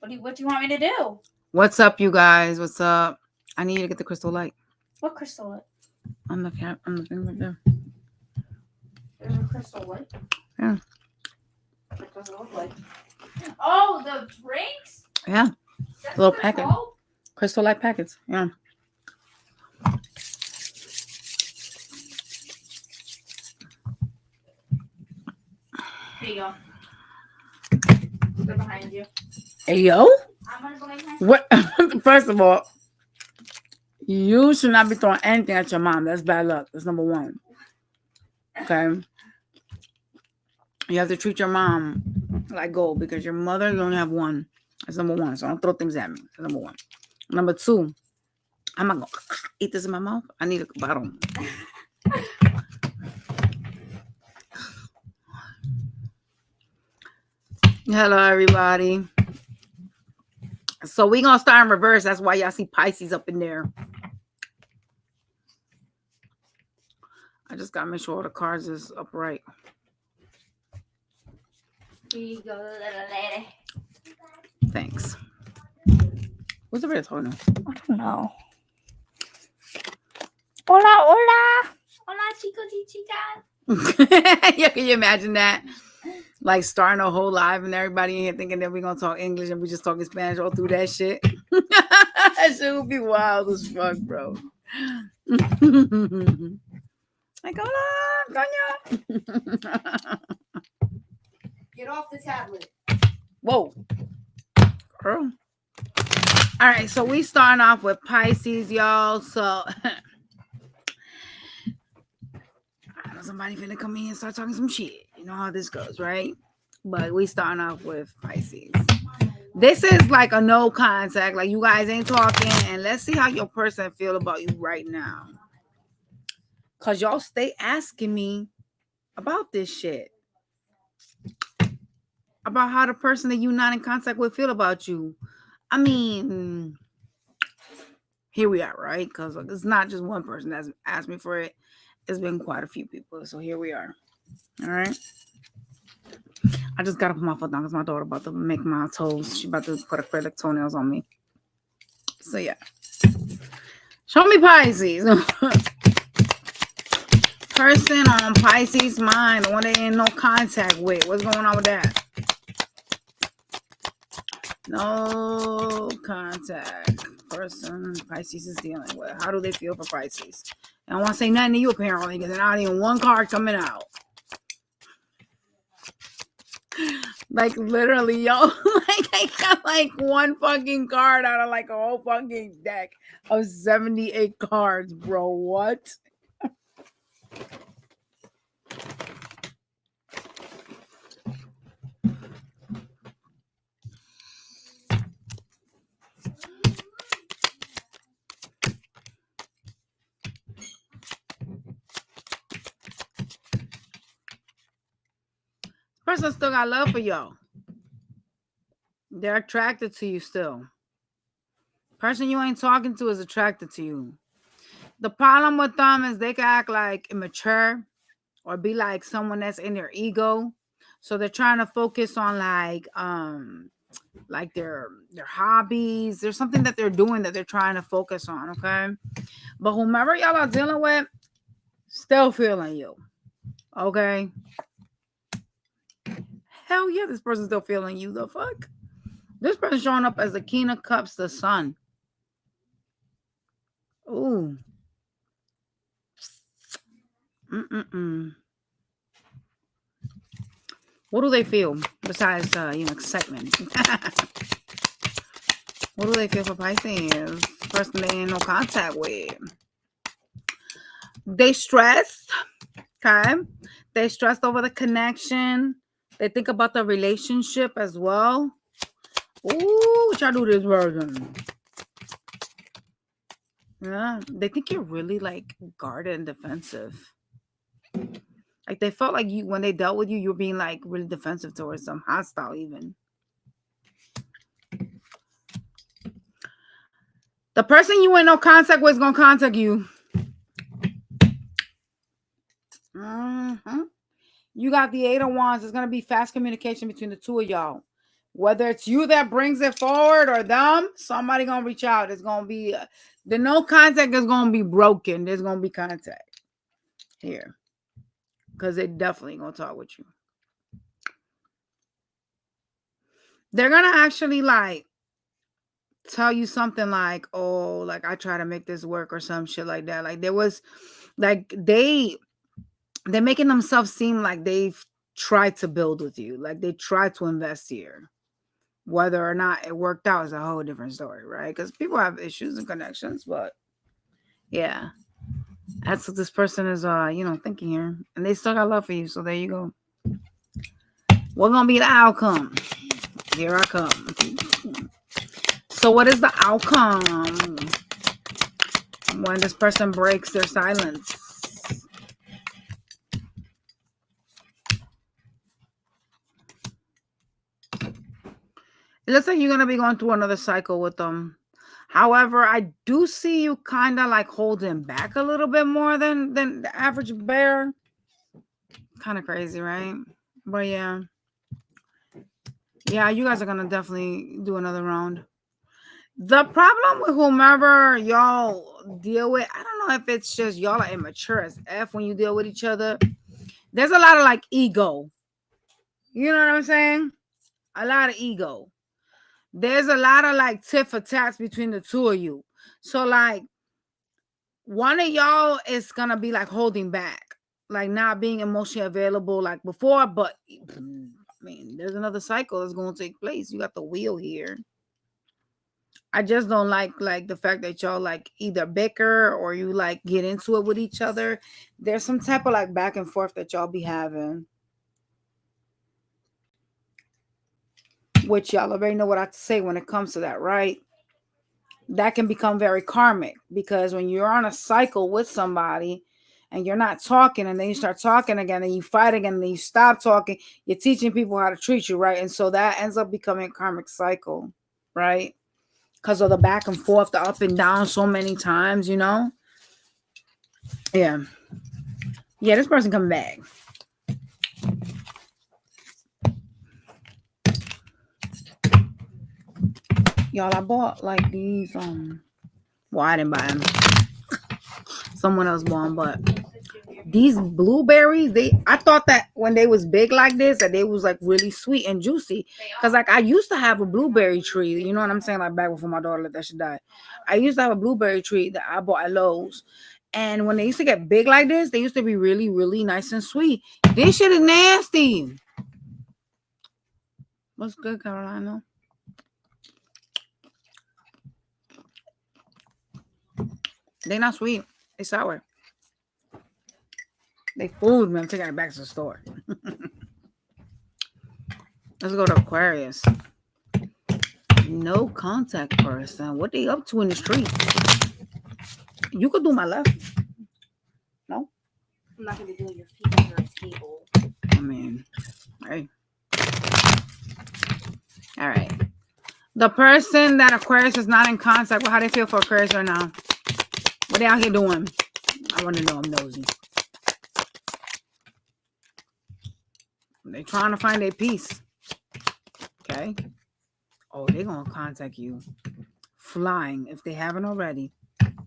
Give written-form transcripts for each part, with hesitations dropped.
What do you want me to do? What's up, you guys? What's up? I need you to get the crystal light. What crystal light? On the thing right there. There's a crystal light. Yeah. What does it look like? Oh, the drinks? Yeah. That's Little what they're packet. called? Crystal light packets. Yeah. Here you go. They're behind you. Hey, yo. I'm gonna go behind you. What? First of all, you should not be throwing anything at your mom. That's bad luck. That's number one. Okay. You have to treat your mom like gold because your mother, you only have one. That's number one. So don't throw things at me. That's number one. Number two, I'm not going to eat this in my mouth. I need a bottle. Hello, everybody. So we're going to start in reverse. That's why y'all see Pisces up in there. I just got to make sure all the cards is upright. Here you go, little lady. Thanks. What's the red talking? I don't know. Hola, hola. Hola, chicos y chicas. Yeah, can you imagine that? Like starting a whole live and everybody in here thinking that we're going to talk English and we just talking Spanish all through that shit. That shit would be wild as fuck, bro. Like, hola, coño. Get off the tablet. Whoa. Girl. All right, so we starting off with Pisces, y'all. So I know somebody finna come in and start talking some shit. You know how this goes, right? But we starting off with Pisces. This is like a no contact. Like you guys ain't talking, and let's see how your person feel about you right now. Cause y'all stay asking me about this shit. About how the person that you're not in contact with feel about you. I mean, here we are, right? Because it's not just one person that's asked me for it. It's been quite a few people. So here we are. All right. I just got to put my foot down because my daughter about to make my toes. She about to put acrylic toenails on me. So yeah. Show me Pisces. Person on Pisces' mind, the one they ain't no contact with. What's going on with that? No contact. Person Pisces is dealing with. How do they feel for Pisces? I don't want to say nothing to you apparently because there's not even one card coming out. Like literally, yo, like I got like one fucking card out of like a whole fucking deck of 78 cards, bro. What? Person still got love for y'all. They're attracted to you still. Person you ain't talking to is attracted to you. The problem with them is they can act like immature or be like someone that's in their ego. So they're trying to focus on like their hobbies. There's something that they're doing that they're trying to focus on, okay? But whomever y'all are dealing with, still feeling you. Okay? Hell yeah, this person's still feeling you. The fuck? This person showing up as the King of Cups, the Sun. Ooh. What do they feel besides, excitement? What do they feel for Pisces? The person they ain't no contact with. They stressed. Okay. They stressed over the connection. They think about the relationship as well. Ooh, what y'all do this version? Yeah, they think you're really like guarded and defensive. Like they felt like you when they dealt with you, you were being like really defensive towards them, hostile even. The person you ain't no contact with is gonna contact you. You got the 8 of Wands. There's gonna be fast communication between the two of y'all. Whether it's you that brings it forward or them, somebody gonna reach out. It's gonna be the no contact is gonna be broken. There's gonna be contact here because they definitely gonna talk with you. They're gonna actually like tell you something like, oh, like I try to make this work or some shit like that. Like there was like they're making themselves seem like they've tried to build with you, like they tried to invest here. Whether or not it worked out is a whole different story, right? Because people have issues and connections, but yeah, that's what this person is thinking here. And they still got love for you, so there you go. What's gonna be the outcome? Here I come. So what is the outcome when this person breaks their silence? It looks like you're going to be going through another cycle with them. However, I do see you kind of like holding back a little bit more than the average bear. Kind of crazy, right? But yeah. Yeah, you guys are going to definitely do another round. The problem with whomever y'all deal with, I don't know if it's just y'all are immature as F when you deal with each other. There's a lot of like ego. You know what I'm saying? A lot of ego. There's a lot of like tit for tats between the two of you. So like one of y'all is gonna be like holding back, like not being emotionally available like before. But I mean, there's another cycle that's gonna take place. You got the wheel here. I just don't like the fact that y'all like either bicker or you like get into it with each other. There's some type of like back and forth that y'all be having. Which y'all already know what I have to say when it comes to that, right? That can become very karmic because when you're on a cycle with somebody and you're not talking and then you start talking again and you fight again and then you stop talking, you're teaching people how to treat you, right? And so that ends up becoming a karmic cycle, right? Because of the back and forth, the up and down so many times, you know? Yeah. Yeah, this person coming back. Y'all, I bought like these, well, I didn't buy them. Someone else bought them, but these blueberries, I thought that when they was big like this, that they was like really sweet and juicy. Cause like I used to have a blueberry tree, you know what I'm saying? Like back before my daughter let that shit die. I used to have a blueberry tree that I bought at Lowe's. And when they used to get big like this, they used to be really, really nice and sweet. This shit is nasty. What's good, Carolina? They not sweet. They sour. They fooled me. I'm taking it back to the store. Let's go to Aquarius. No contact person. What they up to in the street? You could do my left. No? I'm not going to be doing your feet under a table. I mean, hey. All right. The person that Aquarius is not in contact with, how they feel for Aquarius right now? What they out here doing? I want to know. I'm nosy. They trying to find their peace. Okay. Oh, they're going to contact you. Flying, if they haven't already.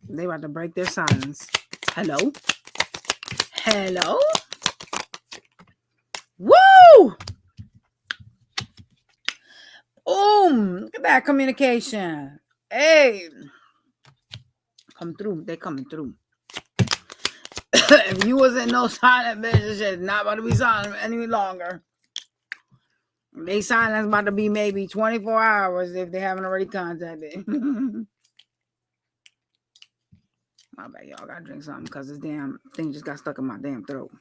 They about to break their silence. Hello? Hello? Woo! Boom! Look at that communication. Hey. Come through. They coming through. If you wasn't no silent bitch, this shit not about to be silent any longer. They silence about to be maybe 24 hours if they haven't already contacted. My bad, y'all. Gotta drink something because this damn thing just got stuck in my damn throat.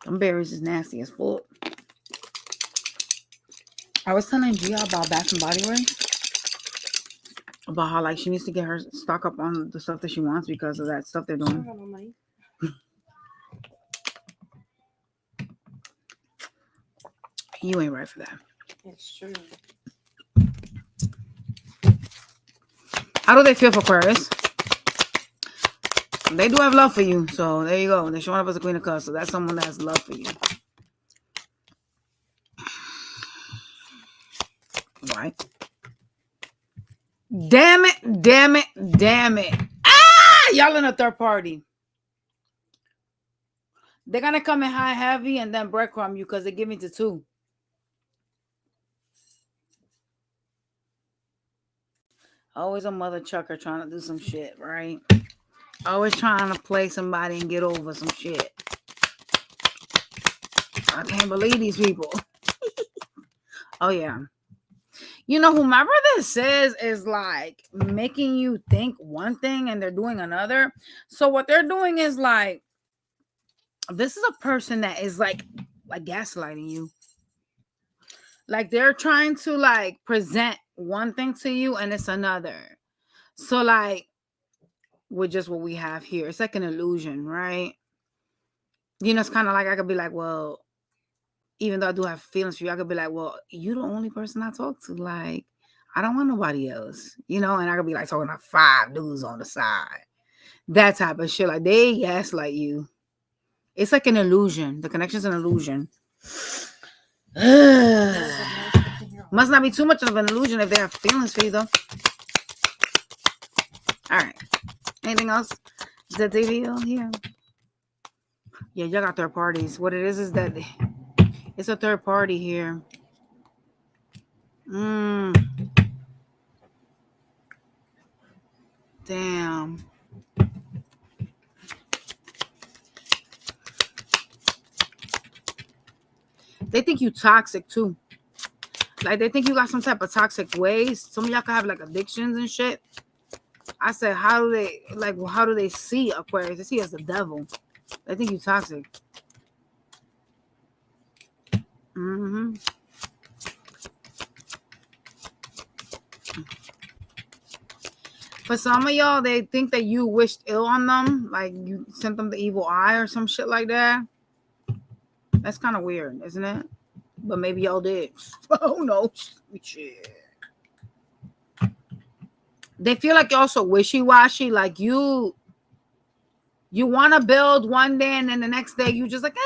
Them berries is nasty as fuck. I was telling Gia about Bath and Body Works. About how like she needs to get her stock up on the stuff that she wants because of that stuff they're doing. You ain't right for that. It's true. How do they feel for Aquarius? They do have love for you. So there you go. They're showing up as a Queen of Cups. So that's someone that has love for you. Right? Damn it, damn it, damn it. Ah! Y'all in a third party. They're going to come in high heavy and then breadcrumb you because they give me to 2. Always a mother chucker trying to do some shit, right? Always trying to play somebody and get over some shit. I can't believe these people. Oh, yeah. You know, whomever this is like making you think one thing and they're doing another. So what they're doing is like, this is a person that is like gaslighting you. Like they're trying to like present one thing to you and it's another. So like with just what we have here, it's like an illusion, right? You know, it's kind of like I could be like, well, even though I do have feelings for you, I could be like, well, you're the only person I talk to. Like, I don't want nobody else, you know? And I could be like talking to 5 dudes on the side. That type of shit. Like, they gaslight you. It's like an illusion. The connection's an illusion. Must not be too much of an illusion if they have feelings for you, though. All right. Anything else? Is that the deal here? Yeah, y'all got third parties. What it is that it's a third party here. Damn. They think you toxic too. Like they think you got some type of toxic ways. Some of y'all can have like addictions and shit. I said, how do they see Aquarius? They see as the devil. They think you toxic. Mm-hmm. For some of y'all, they think that you wished ill on them. Like you sent them the evil eye or some shit like that. That's kind of weird, isn't it? But maybe y'all did. Who knows? Shit. They feel like you're also wishy-washy. Like you want to build one day and then the next day you just like,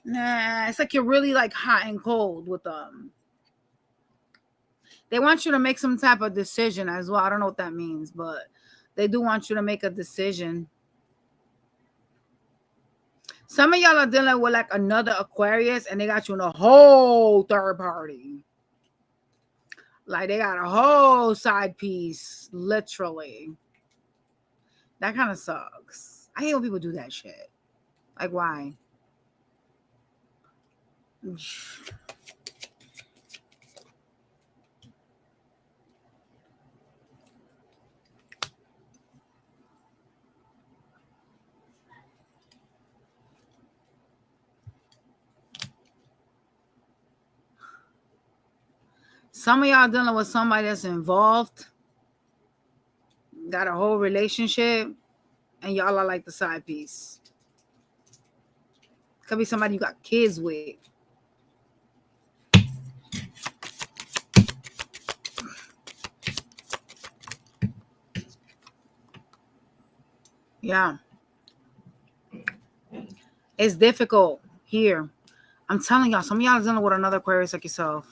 nah. It's like you're really like hot and cold with them. They want you to make some type of decision as well. I don't know what that means, but they do want you to make a decision. Some of y'all are dealing with like another Aquarius and they got you in a whole third party. Like they got a whole side piece, literally. That kind of sucks. I hate when people do that shit. Like, why? Some of y'all dealing with somebody that's involved, got a whole relationship, and y'all are like the side piece. Could be somebody you got kids with. Yeah. It's difficult here. I'm telling y'all, some of y'all are dealing with another Aquarius like yourself.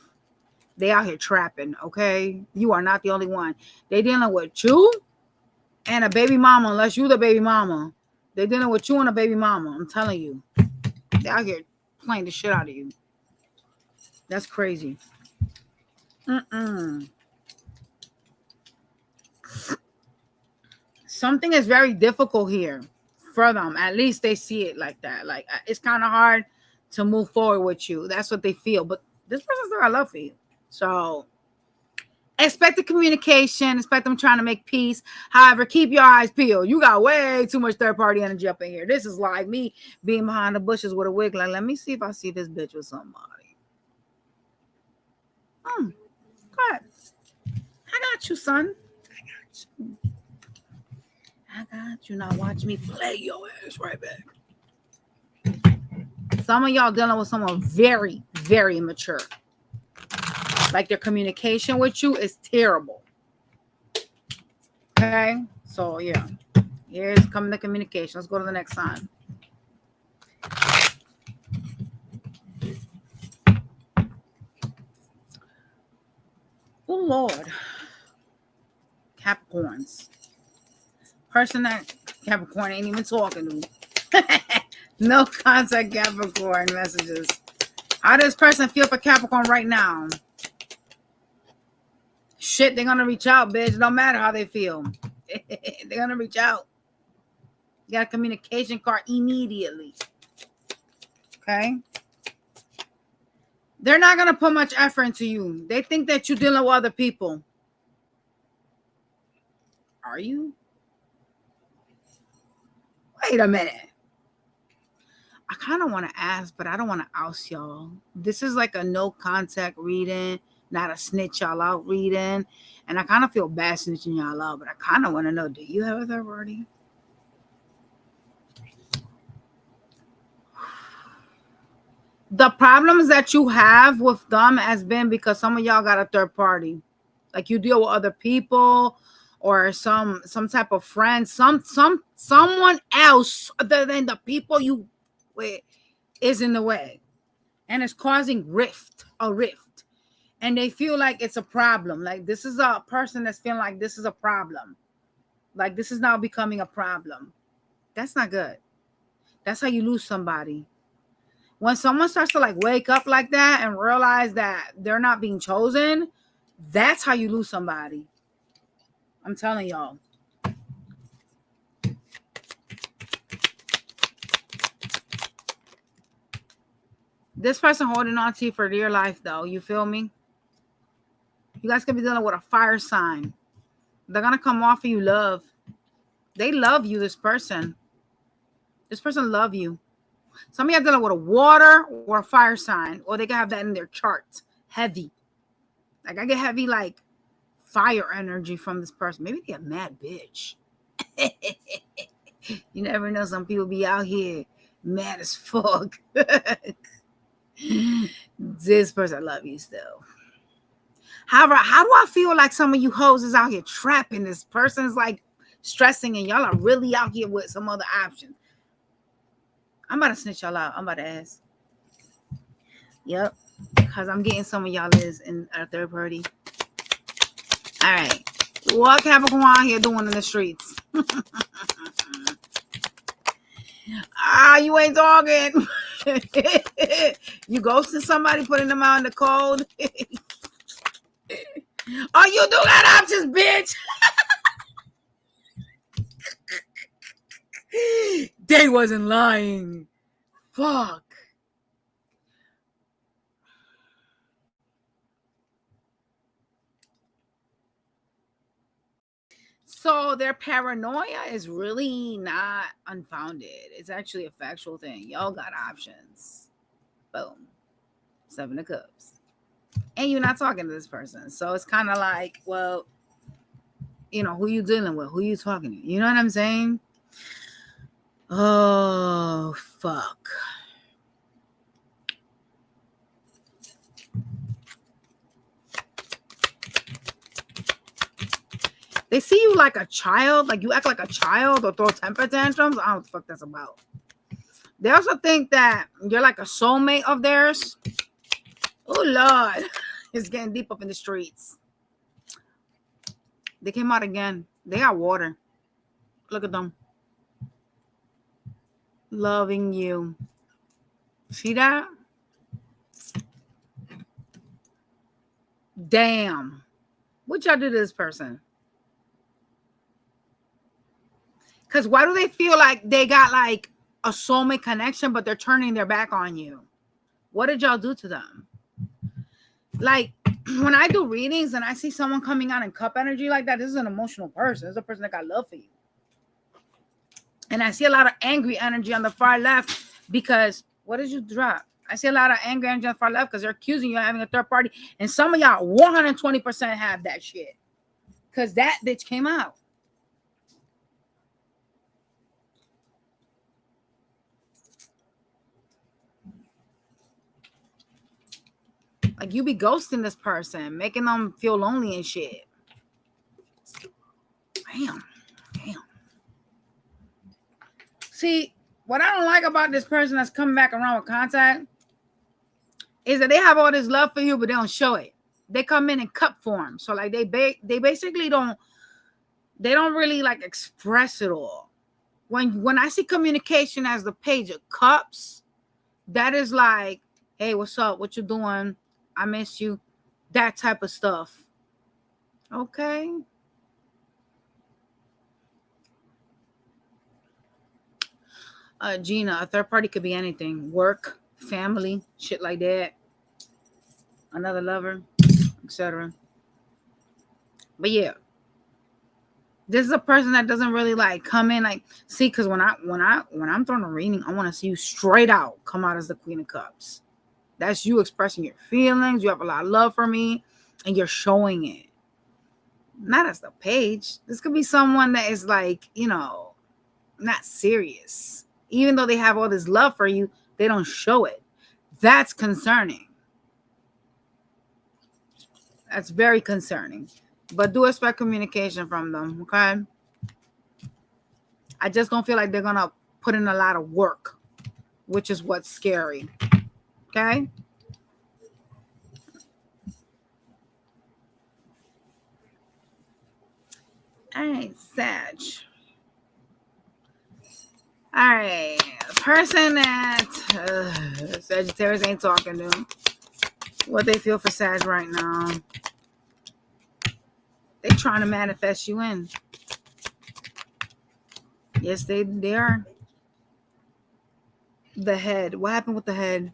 They out here trapping, okay? You are not the only one. They dealing with you and a baby mama, unless you the baby mama. They dealing with you and a baby mama. I'm telling you. They out here playing the shit out of you. That's crazy. Something is very difficult here for them. At least they see it like that. Like it's kind of hard to move forward with you. That's what they feel. But this person's got love for you. So expect the communication. Expect them trying to make peace. However, keep your eyes peeled. You got way too much third party energy up in here. This is like me being behind the bushes with a wig. Like, let me see if I see this bitch with somebody. Go ahead. I got you, son. I got you. Now watch me play your ass right back. Some of y'all dealing with someone very, very immature. Like their communication with you is terrible. Okay? So, yeah. Here's coming the communication. Let's go to the next sign. Oh, Lord. Capricorns. Person that Capricorn ain't even talking to. No contact Capricorn messages. How does person feel for Capricorn right now? Shit, they're gonna reach out, bitch. It don't matter how they feel. They're gonna reach out. You got a communication card immediately. Okay? They're not gonna put much effort into you. They think that you're dealing with other people. Are you? Wait a minute. I kind of want to ask, but I don't want to oust y'all. This is like a no contact reading, not a snitch y'all out reading. And I kind of feel bad snitching y'all out, but I kind of want to know, do you have a third party? The problems that you have with them has been because some of y'all got a third party. Like you deal with other people or some type of friend, someone else other than the people you with is in the way. And it's causing a rift. And they feel like it's a problem. Like this is a person that's feeling like this is a problem. Like this is now becoming a problem. That's not good. That's how you lose somebody. When someone starts to like wake up like that and realize that they're not being chosen, that's how you lose somebody. I'm telling y'all. This person holding on to you for dear life, though. You feel me? You guys could be dealing with a fire sign. They're going to come offer you love. They love you, this person. This person love you. Some of you are dealing with a water or a fire sign, or they can have that in their chart. Heavy. Like I get heavy, like fire energy from this person. Maybe they're a mad bitch. You never know. Some people be out here mad as fuck. This person, I love you still. However, how do I feel like some of you hoes is out here trapping this person's like stressing and y'all are really out here with some other options? I'm about to snitch y'all out. I'm about to ask. Yep. Because I'm getting some of y'all is in a third party. All right. What Capricorn out here doing in the streets? You ain't talking. You ghosting somebody, putting them out in the cold. Oh, you do got options, bitch. They wasn't lying. Fuck. So their paranoia is really not unfounded. It's actually a factual thing. Y'all got options. Boom. 7 of Cups. And you're not talking to this person. So it's kind of like, well, you know, who you dealing with? Who you talking to? You know what I'm saying? Oh, fuck. They see you like a child, like you act like a child or throw temper tantrums. I don't know what the fuck that's about. They also think that you're like a soulmate of theirs. Oh, Lord. It's getting deep up in the streets. They came out again. They got water. Look at them. Loving you. See that? Damn. What y'all do to this person? Because why do they feel like they got like a soulmate connection, but they're turning their back on you? What did y'all do to them? Like, when I do readings and I see someone coming out in cup energy like that, this is an emotional person. This is a person that got love for you. And I see a lot of angry energy on the far left because, what did you drop? I see a lot of angry energy on the far left because they're accusing you of having a third party. And some of y'all 120% have that shit. Because that bitch came out. Like, you be ghosting this person, making them feel lonely and shit. Damn. See, what I don't like about this person that's coming back around with contact is that they have all this love for you, but they don't show it. they come in cup form. So like they basically don't really like express it all. When I see communication as the page of cups, that is like, hey, what's up? What you doing? I miss you. That type of stuff. Okay. Gina, a third party could be anything. Work, family, shit like that. Another lover, etc. But yeah, this is a person that doesn't really like come in like, see, because when I'm throwing a reading, I want to see you straight out come out as the Queen of Cups. That's you expressing your feelings. You have a lot of love for me, and you're showing it. Not as the page. This could be someone that is like, not serious. Even though they have all this love for you, they don't show it. That's concerning. That's very concerning. But do expect communication from them, okay? I just don't feel like they're going to put in a lot of work, which is what's scary, okay? All right, Sag. All right, person that Sagittarius ain't talking to. What they feel for Sag right now. They trying to manifest you in. Yes, they are. The head. What happened with the head?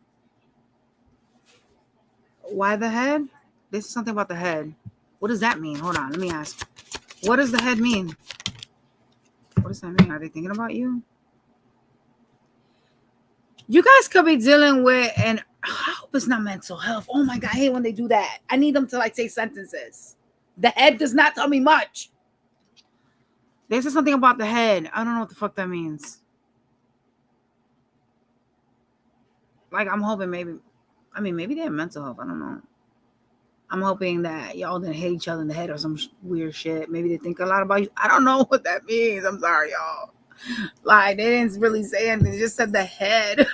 Why the head? This is something about the head. What does that mean? Hold on, let me ask. What does the head mean? What does that mean? Are they thinking about you? You guys could be dealing with, and I hope it's not mental health. Oh my God, I hate when they do that. I need them to like say sentences. The head does not tell me much. They said something about the head. I don't know what the fuck that means. Like, I'm hoping maybe they have mental health. I don't know. I'm hoping that y'all didn't hit each other in the head or some weird shit. Maybe they think a lot about you. I don't know what that means. I'm sorry, y'all. Like, they didn't really say anything. They just said the head.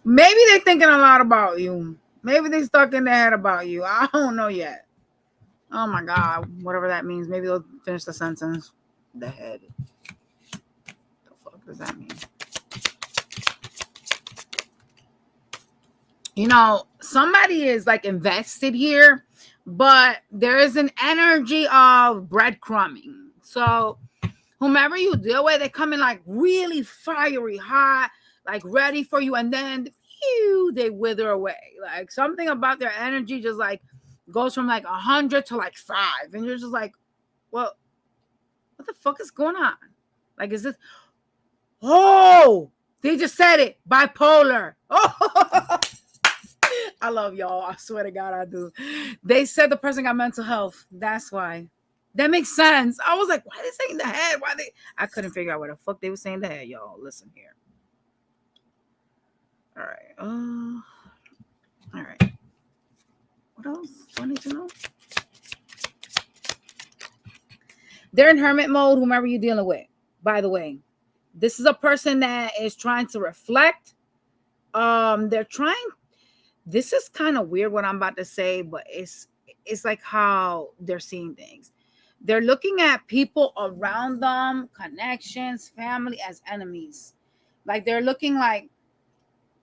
Maybe they're thinking a lot about you. Maybe they stuck in their head about you. I don't know yet. Oh my God. Whatever that means. Maybe they'll finish the sentence. The head. The fuck does that mean? Somebody is like invested here, but there is an energy of breadcrumbing. So whomever you deal with, they come in like really fiery, hot, like ready for you. And then they wither away. Like something about their energy just like goes from like 100 to like 5. And you're just like, well, what the fuck is going on? Like, is this, oh, they just said it, bipolar. Oh, I love y'all. I swear to God, I do. They said the person got mental health. That's why. That makes sense. I was like, why are they saying the head? I couldn't figure out what the fuck they were saying the head, y'all. Listen here. All right. All right. What else do I need to know? They're in hermit mode, whomever you're dealing with. By the way, this is a person that is trying to reflect. This is kind of weird what I'm about to say, but it's like how they're seeing things. They're looking at people around them, connections, family as enemies. Like they're looking like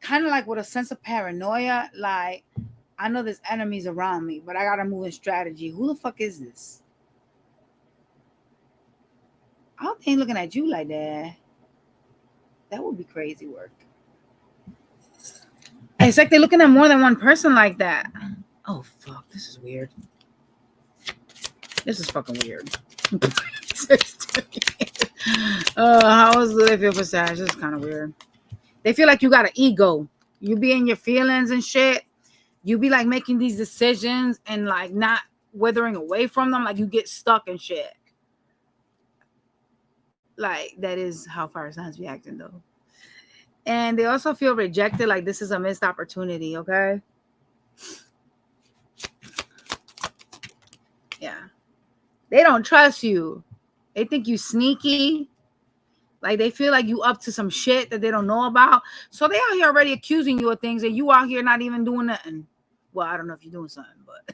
kind of like with a sense of paranoia. Like, I know there's enemies around me, but I got to move in strategy. Who the fuck is this? I hope they ain't looking at you like that. That would be crazy work. It's like they're looking at more than one person like that. Oh, fuck. This is weird. This is fucking weird. How do they feel for Sag? This is kind of weird. They feel like you got an ego. You be in your feelings and shit. You be like making these decisions and like not withering away from them. Like you get stuck and shit. Like that is how fire signs be acting though. And they also feel rejected, like this is a missed opportunity, okay? Yeah. They don't trust you. They think you sneaky. Like they feel like you up to some shit that they don't know about. So they out here already accusing you of things and you out here not even doing nothing. Well, I don't know if you're doing something, but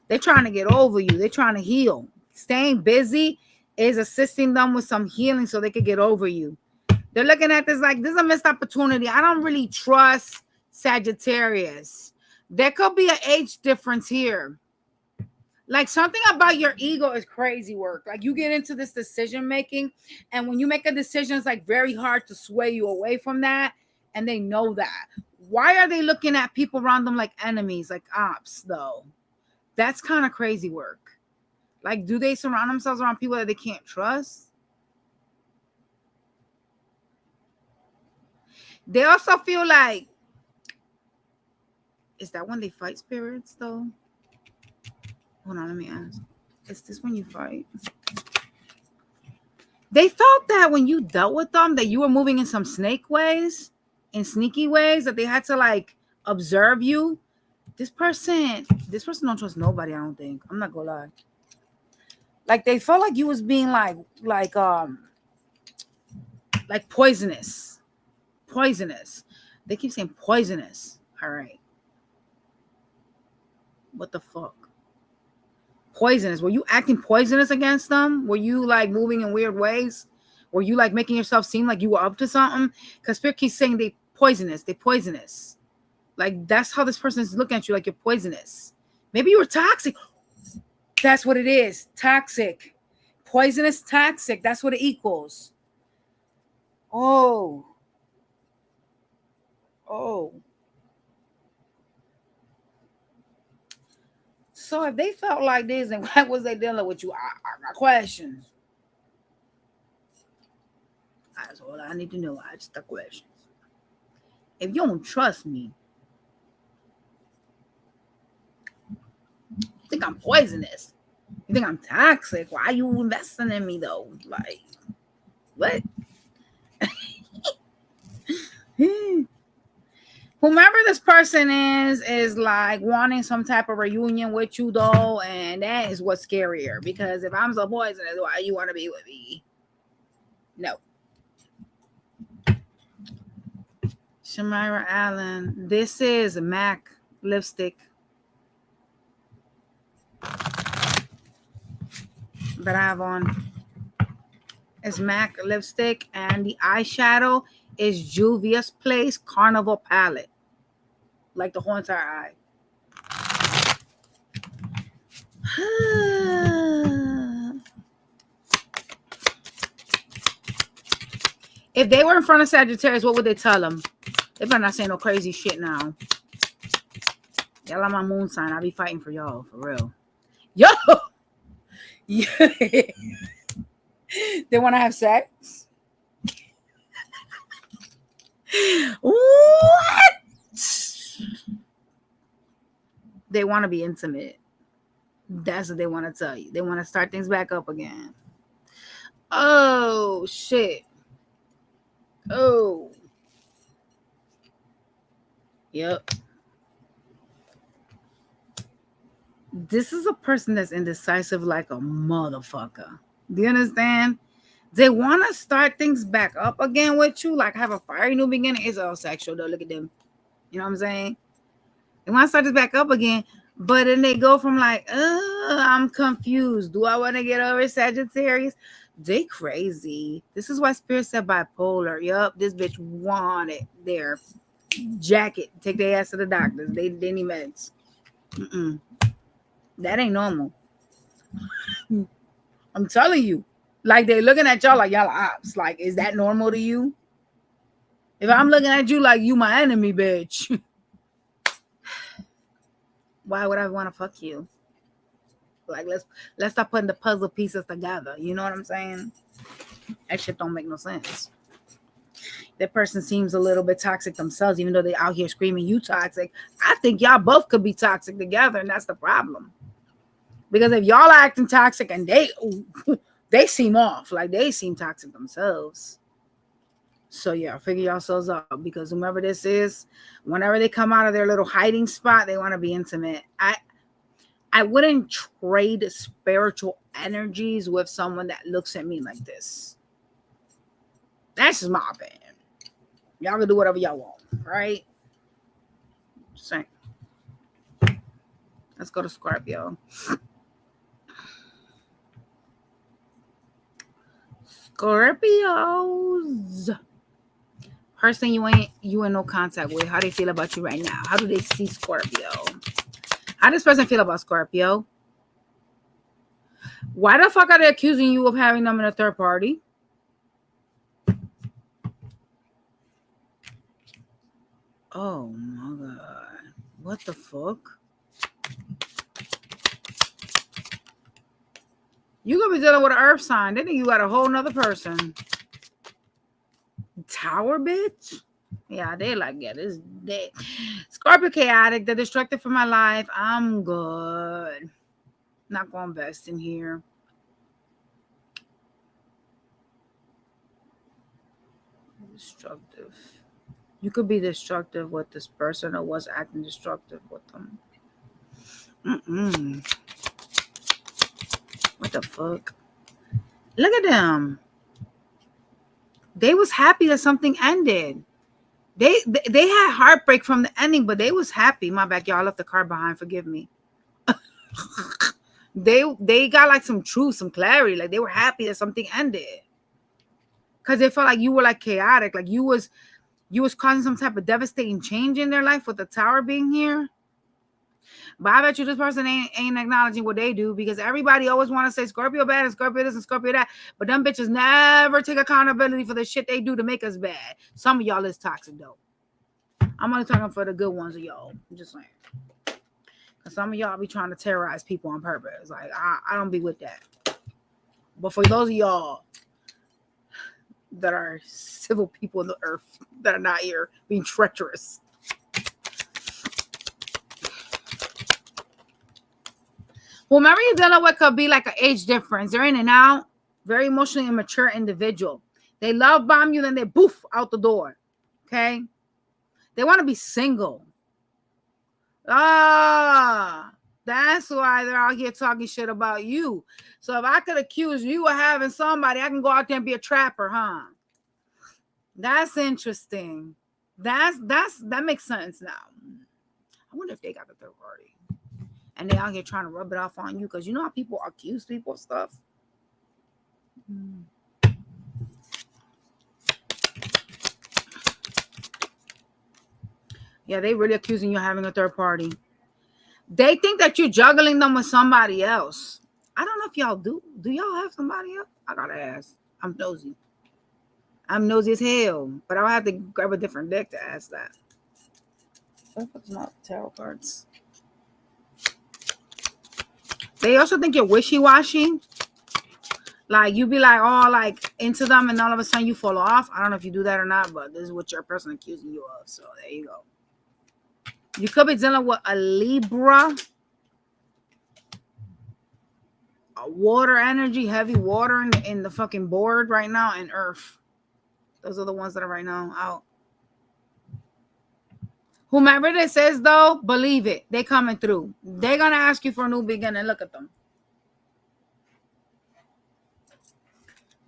they're trying to get over you. They're trying to heal. Staying busy is assisting them with some healing so they could get over you. They're looking at this like this is a missed opportunity. I don't really trust Sagittarius. There could be an age difference here. Like something about your ego is crazy work. Like you get into this decision making, and when you make a decision, it's like very hard to sway you away from that. And they know that. Why are they looking at people around them like enemies, like ops, though? That's kind of crazy work. Like, do they surround themselves around people that they can't trust? They also feel like, is that when they fight spirits, though? Hold on, let me ask. Is this when you fight? They felt that when you dealt with them, that you were moving in some snake ways, in sneaky ways, that they had to like observe you. This person don't trust nobody, I don't think. I'm not gonna lie. Like they felt like you was being like poisonous. Poisonous. They keep saying poisonous. All right. What the fuck? Poisonous. Were you acting poisonous against them? Were you like moving in weird ways? Were you like making yourself seem like you were up to something? Because Spirit keeps saying they poisonous. They poisonous. Like that's how this person is looking at you, like you're poisonous. Maybe you were toxic. That's what it is. Toxic. Poisonous, toxic. That's what it equals. Oh. So if they felt like this, then why was they dealing with you? I got questions. That's all I need to know. I just got questions. If you don't trust me, you think I'm poisonous? You think I'm toxic? Why are you investing in me though? Like, what? Whomever this person is like wanting some type of reunion with you though, and that is what's scarier. Because if I'm so poisonous, why you want to be with me? No. Shamira Allen, this is MAC lipstick that I have on. It's MAC lipstick, and the eyeshadow is Juvia's Place Carnival Palette. Like the whole entire eye. If they were in front of Sagittarius, what would they tell them? They better not say no crazy shit now. Y'all are my moon sign. I'll be fighting for y'all, for real. Yo! They want to have sex? What? They want to be intimate. That's what they want to tell you. They want to start things back up again. Oh, shit. Oh. Yep. This is a person that's indecisive like a motherfucker. Do you understand? They want to start things back up again with you, like have a fiery new beginning. It's all sexual though. Look at them. You know what I'm saying? They want to start this back up again, but then they go from like, I'm confused. Do I want to get over Sagittarius? They crazy. This is why Spirit said bipolar. Yup, this bitch wanted their jacket. Take their ass to the doctors. They need meds. That ain't normal. I'm telling you. Like they looking at y'all like y'all ops. Like, is that normal to you? If I'm looking at you like you my enemy, bitch. Why would I want to fuck you? Like let's stop putting the puzzle pieces together. You know what I'm saying? That shit don't make no sense. That person seems a little bit toxic themselves, even though they out here screaming you toxic. I think y'all both could be toxic together, and that's the problem. Because if y'all are acting toxic and they seem off, like they seem toxic themselves. So yeah, figure yourselves out, because whomever this is, whenever they come out of their little hiding spot, they want to be intimate. I wouldn't trade spiritual energies with someone that looks at me like this. That's just my opinion. Y'all can do whatever y'all want, right? Just saying. Let's go to Scorpio. Scorpios. Person you in no contact with. How they feel about you right now? How do they see Scorpio? How does this person feel about Scorpio? Why the fuck are they accusing you of having them in a third party? Oh my God. What the fuck? You gonna be dealing with an earth sign. Then you got a whole nother person. Tower bitch? Yeah, they like, yeah, this they Scorpio chaotic, they're distracted from my life. I'm good. Not gonna invest in here. Destructive. You could be destructive with this person or was acting destructive with them. What the fuck? Look at them. They was happy that something ended. They had heartbreak from the ending, but they was happy. My bad, y'all left the car behind. Forgive me. They got like some truth, some clarity. Like they were happy that something ended. Because they felt like you were like chaotic. Like you was causing some type of devastating change in their life with the tower being here. But I bet you this person ain't acknowledging what they do, because everybody always want to say Scorpio bad and Scorpio this and Scorpio that. But them bitches never take accountability for the shit they do to make us bad. Some of y'all is toxic though. I'm only talking for the good ones of y'all. I'm just saying. Because some of y'all be trying to terrorize people on purpose. Like, I don't be with that. But for those of y'all that are civil people in the earth that are not here being treacherous. Whomever you're dealing with could be like an age difference. They're in and out. Very emotionally immature individual. They love bomb you, then they boof out the door. Okay? They want to be single. That's why they're out here talking shit about you. So if I could accuse you of having somebody, I can go out there and be a trapper, huh? That's interesting. That makes sense now. I wonder if they got the third party. And they out here trying to rub it off on you, because you know how people accuse people of stuff. Yeah, they really accusing you of having a third party. They think that you're juggling them with somebody else. I don't know if y'all do. Do y'all have somebody else? I gotta ask. I'm nosy. I'm nosy as hell. But I'll have to grab a different deck to ask that. What the fuck's not tarot cards? They also think you're wishy-washy. Like, you be like, oh, like, into them, and all of a sudden you fall off. I don't know if you do that or not, but this is what your person accusing you of. So there you go. You could be dealing with a Libra. A water energy, heavy water in the fucking board right now, and earth. Those are the ones that are right now out. Whomever this is, though, believe it. They coming through. They're going to ask you for a new beginning. Look at them.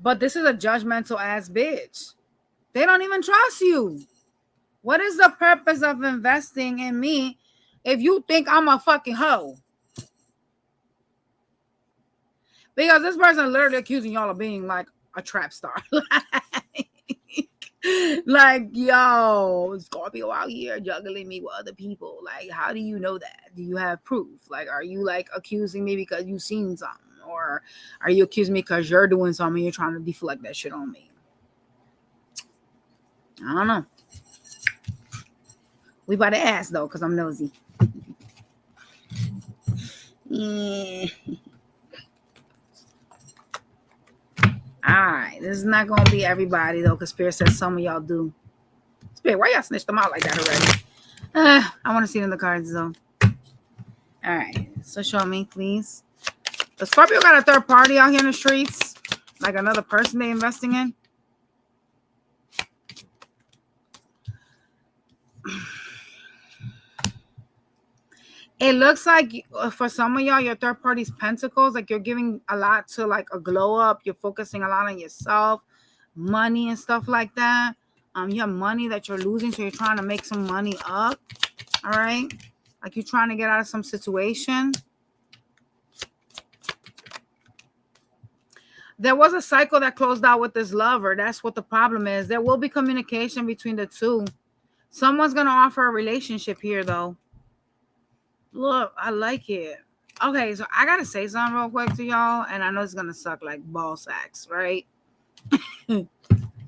But this is a judgmental ass bitch. They don't even trust you. What is the purpose of investing in me if you think I'm a fucking hoe? Because this person literally accusing y'all of being like a trap star. Like, yo, Scorpio out here juggling me with other people. Like, how do you know that? Do you have proof? Like, are you like accusing me because you've seen something? Or are you accusing me because you're doing something, you're trying to deflect that shit on me? I don't know. We about to ask though, because I'm nosy. Yeah. Alright, this is not gonna be everybody though, because Spirit says some of y'all do. Spirit, why y'all snitched them out like that already? I want to see it in the cards though. Alright, so show me, please. The Scorpio got a third party out here in the streets, like another person they investing in. It looks like for some of y'all, your third party's pentacles, like you're giving a lot to like a glow up. You're focusing a lot on yourself, money and stuff like that. You have money that you're losing, so you're trying to make some money up. All right, like you're trying to get out of some situation. There was a cycle that closed out with this lover. That's what the problem is. There will be communication between the two. Someone's gonna offer a relationship here, though. Look, I like it. Okay, so I gotta say something real quick to y'all, and I know it's gonna suck like ball sacks, right?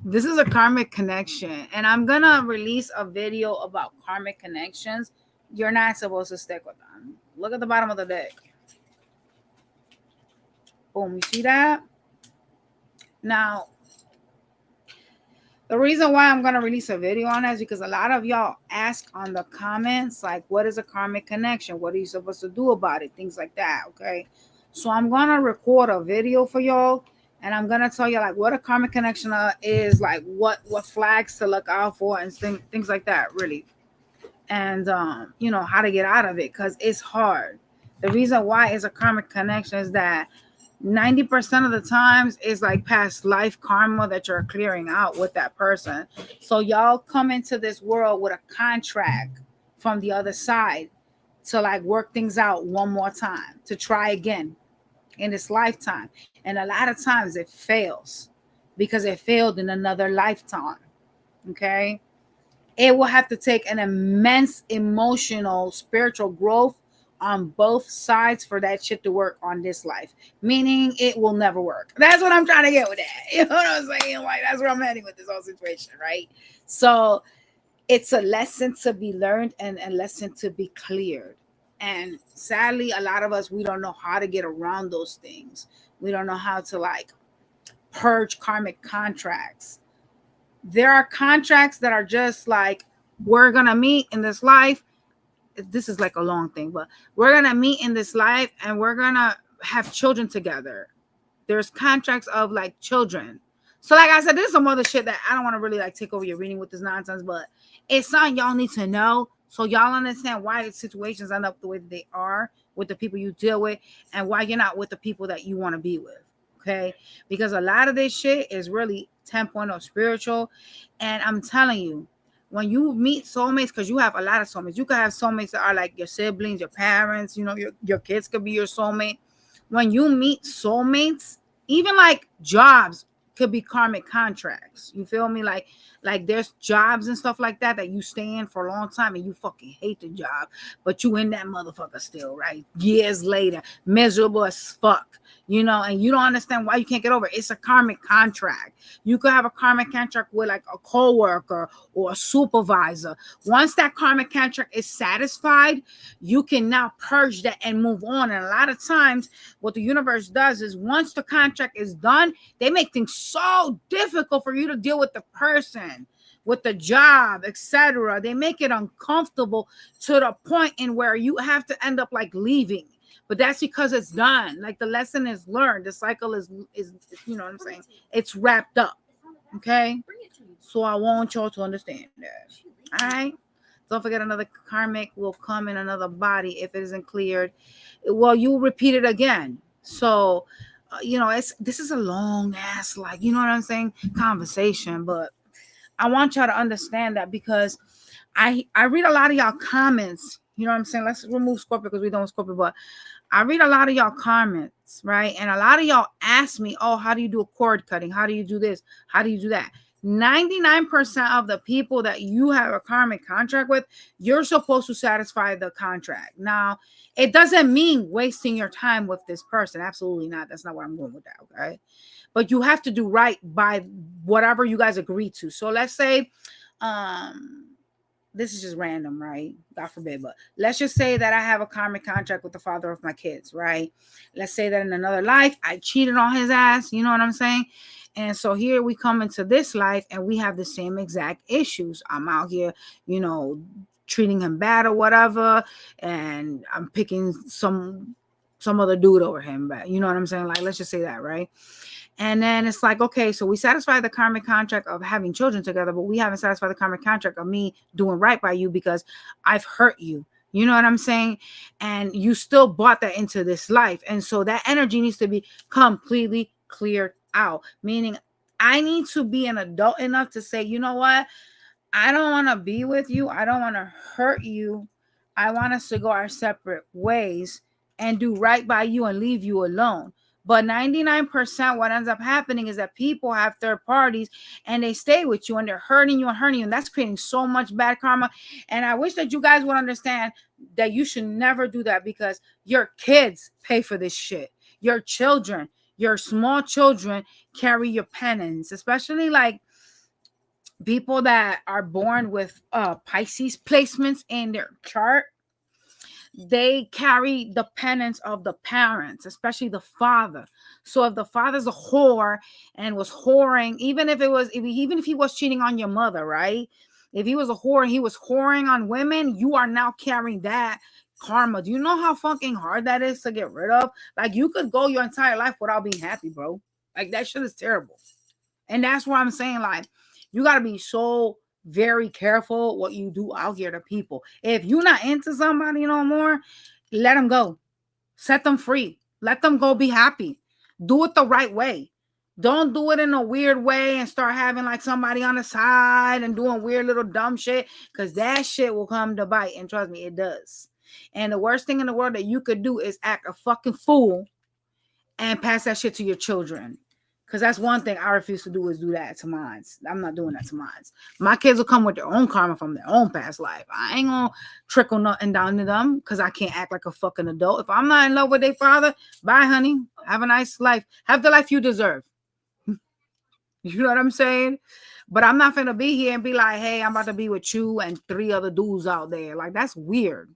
This is a karmic connection, and I'm gonna release a video about karmic connections. You're not supposed to stick with them. Look at the bottom of the deck. Boom, you see that? Now, the reason why I'm going to release a video on that is because a lot of y'all ask on the comments, like, what is a karmic connection? What are you supposed to do about it? Things like that, okay? So I'm going to record a video for y'all, and I'm going to tell you, like, what a karmic connection is, like, what flags to look out for, and things like that, really. And, you know, how to get out of it, because it's hard. The reason why it's a karmic connection is that 90% of the times is like past life karma that you're clearing out with that person. So y'all come into this world with a contract from the other side to like work things out one more time, to try again in this lifetime. And a lot of times it fails because it failed in another lifetime. Okay. It will have to take an immense emotional, spiritual growth on both sides for that shit to work on this life, meaning it will never work. That's what I'm trying to get with that. You know what I'm saying? Like, that's where I'm heading with this whole situation, right? So it's a lesson to be learned and a lesson to be cleared. And sadly, a lot of us, we don't know how to get around those things. We don't know how to like purge karmic contracts. There are contracts that are just like, we're going to meet in this life. This is like a long thing, but we're gonna meet in this life and we're gonna have children together. There's contracts of like children. So like I said, there's some other shit that I don't want to really like take over your reading with this nonsense, but it's something y'all need to know so y'all understand why the situations end up the way that they are with the people you deal with, and why you're not with the people that you want to be with. Okay, because a lot of this shit is really 10.0 spiritual, and I'm telling you, when you meet soulmates, because you have a lot of soulmates, you could have soulmates that are like your siblings, your parents, you know, your kids could be your soulmate. When you meet soulmates, even like jobs could be karmic contracts. You feel me? Like there's jobs and stuff like that you stay in for a long time and you fucking hate the job, but you in that motherfucker still, right? Years later, miserable as fuck. You know, and you don't understand why you can't get over it. It's a karmic contract. You could have a karmic contract with like a coworker or a supervisor. Once that karmic contract is satisfied, you can now purge that and move on. And a lot of times what the universe does is once the contract is done, they make things so difficult for you to deal with the person, with the job, etc. They make it uncomfortable to the point in where you have to end up like leaving. But that's because it's done. Like the lesson is learned. The cycle is you know what I'm saying? It's wrapped up. Okay. So I want y'all to understand that. All right. Don't forget, another karmic will come in another body if it isn't cleared. Well, you repeat it again. So, you know, this is a long ass, like, you know what I'm saying, conversation. But I want y'all to understand that because I read a lot of y'all comments. You know what I'm saying? Let's remove Scorpio because we don't Scorpio, but I read a lot of y'all comments, right? And a lot of y'all ask me, oh, how do you do a cord cutting? How do you do this? How do you do that? 99% of the people that you have a karmic contract with, you're supposed to satisfy the contract. Now, it doesn't mean wasting your time with this person. Absolutely not. That's not what I'm going with that, okay? But you have to do right by whatever you guys agree to. So let's say, this is just random, right? God forbid, but let's just say that I have a karmic contract with the father of my kids, right? Let's say that in another life, I cheated on his ass, you know what I'm saying? And so here we come into this life and we have the same exact issues. I'm out here, you know, treating him bad or whatever, and I'm picking some other dude over him, but you know what I'm saying? Like, let's just say that, right? And then it's like, okay, so we satisfy the karmic contract of having children together, but we haven't satisfied the karmic contract of me doing right by you because I've hurt you. You know what I'm saying? And you still brought that into this life. And so that energy needs to be completely cleared out. Meaning, I need to be an adult enough to say, you know what? I don't want to be with you. I don't want to hurt you. I want us to go our separate ways and do right by you and leave you alone. But 99% what ends up happening is that people have third parties and they stay with you and they're hurting you and hurting you. And that's creating so much bad karma. And I wish that you guys would understand that you should never do that, because your kids pay for this shit. Your children, your small children carry your penance, especially like people that are born with Pisces placements in their chart. They carry the penance of the parents, especially the father. So if the father's a whore and was whoring, even if he was cheating on your mother, right? If he was a whore and he was whoring on women, you are now carrying that karma. Do you know how fucking hard that is to get rid of? Like, you could go your entire life without being happy, bro. Like, that shit is terrible. And that's why I'm saying, like, you got to be so very careful what you do out here to people. If you're not into somebody no more, let them go. Set them free. Let them go be happy. Do it the right way. Don't do it in a weird way and start having like somebody on the side and doing weird little dumb shit, because that shit will come to bite. And trust me, it does. And the worst thing in the world that you could do is act a fucking fool and pass that shit to your children. Because that's one thing I refuse to do, is do that to mine. I'm not doing that to mine. My kids will come with their own karma from their own past life. I ain't going to trickle nothing down to them because I can't act like a fucking adult. If I'm not in love with their father, bye, honey. Have a nice life. Have the life you deserve. You know what I'm saying? But I'm not going to be here and be like, hey, I'm about to be with you and 3 other dudes out there. Like, that's weird.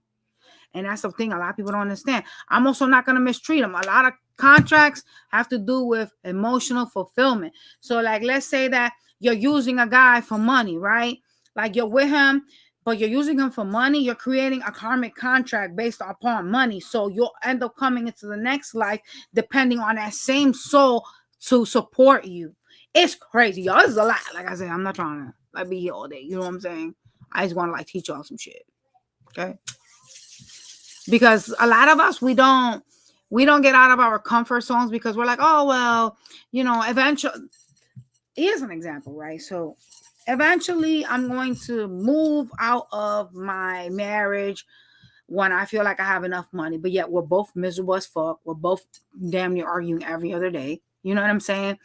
And that's the thing a lot of people don't understand. I'm also not going to mistreat them. A lot of contracts have to do with emotional fulfillment. So, like, let's say that you're using a guy for money, right? Like, you're with him, but you're using him for money. You're creating a karmic contract based upon money. So you'll end up coming into the next life depending on that same soul to support you. It's crazy, y'all. This is a lot. Like I said, I'm not trying to like be here all day. You know what I'm saying? I just want to like teach y'all some shit. Okay? Because a lot of us, we don't get out of our comfort zones because we're like, oh, well, you know, eventually, here's an example, right? So eventually I'm going to move out of my marriage when I feel like I have enough money, but yet we're both miserable as fuck. We're both damn near arguing every other day. You know what I'm saying?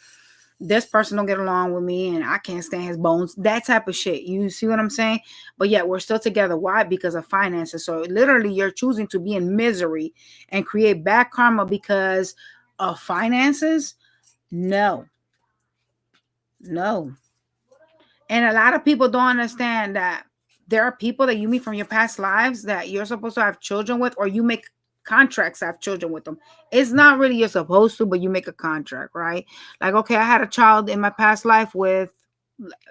This person don't get along with me and I can't stand his bones. That type of shit. You see what I'm saying? But yet we're still together. Why? Because of finances. So literally you're choosing to be in misery and create bad karma because of finances? No. And a lot of people don't understand that there are people that you meet from your past lives that you're supposed to have children with, or you make contracts to have children with them. It's not really you're supposed to, but you make a contract, right? Like, okay, I had a child in my past life with,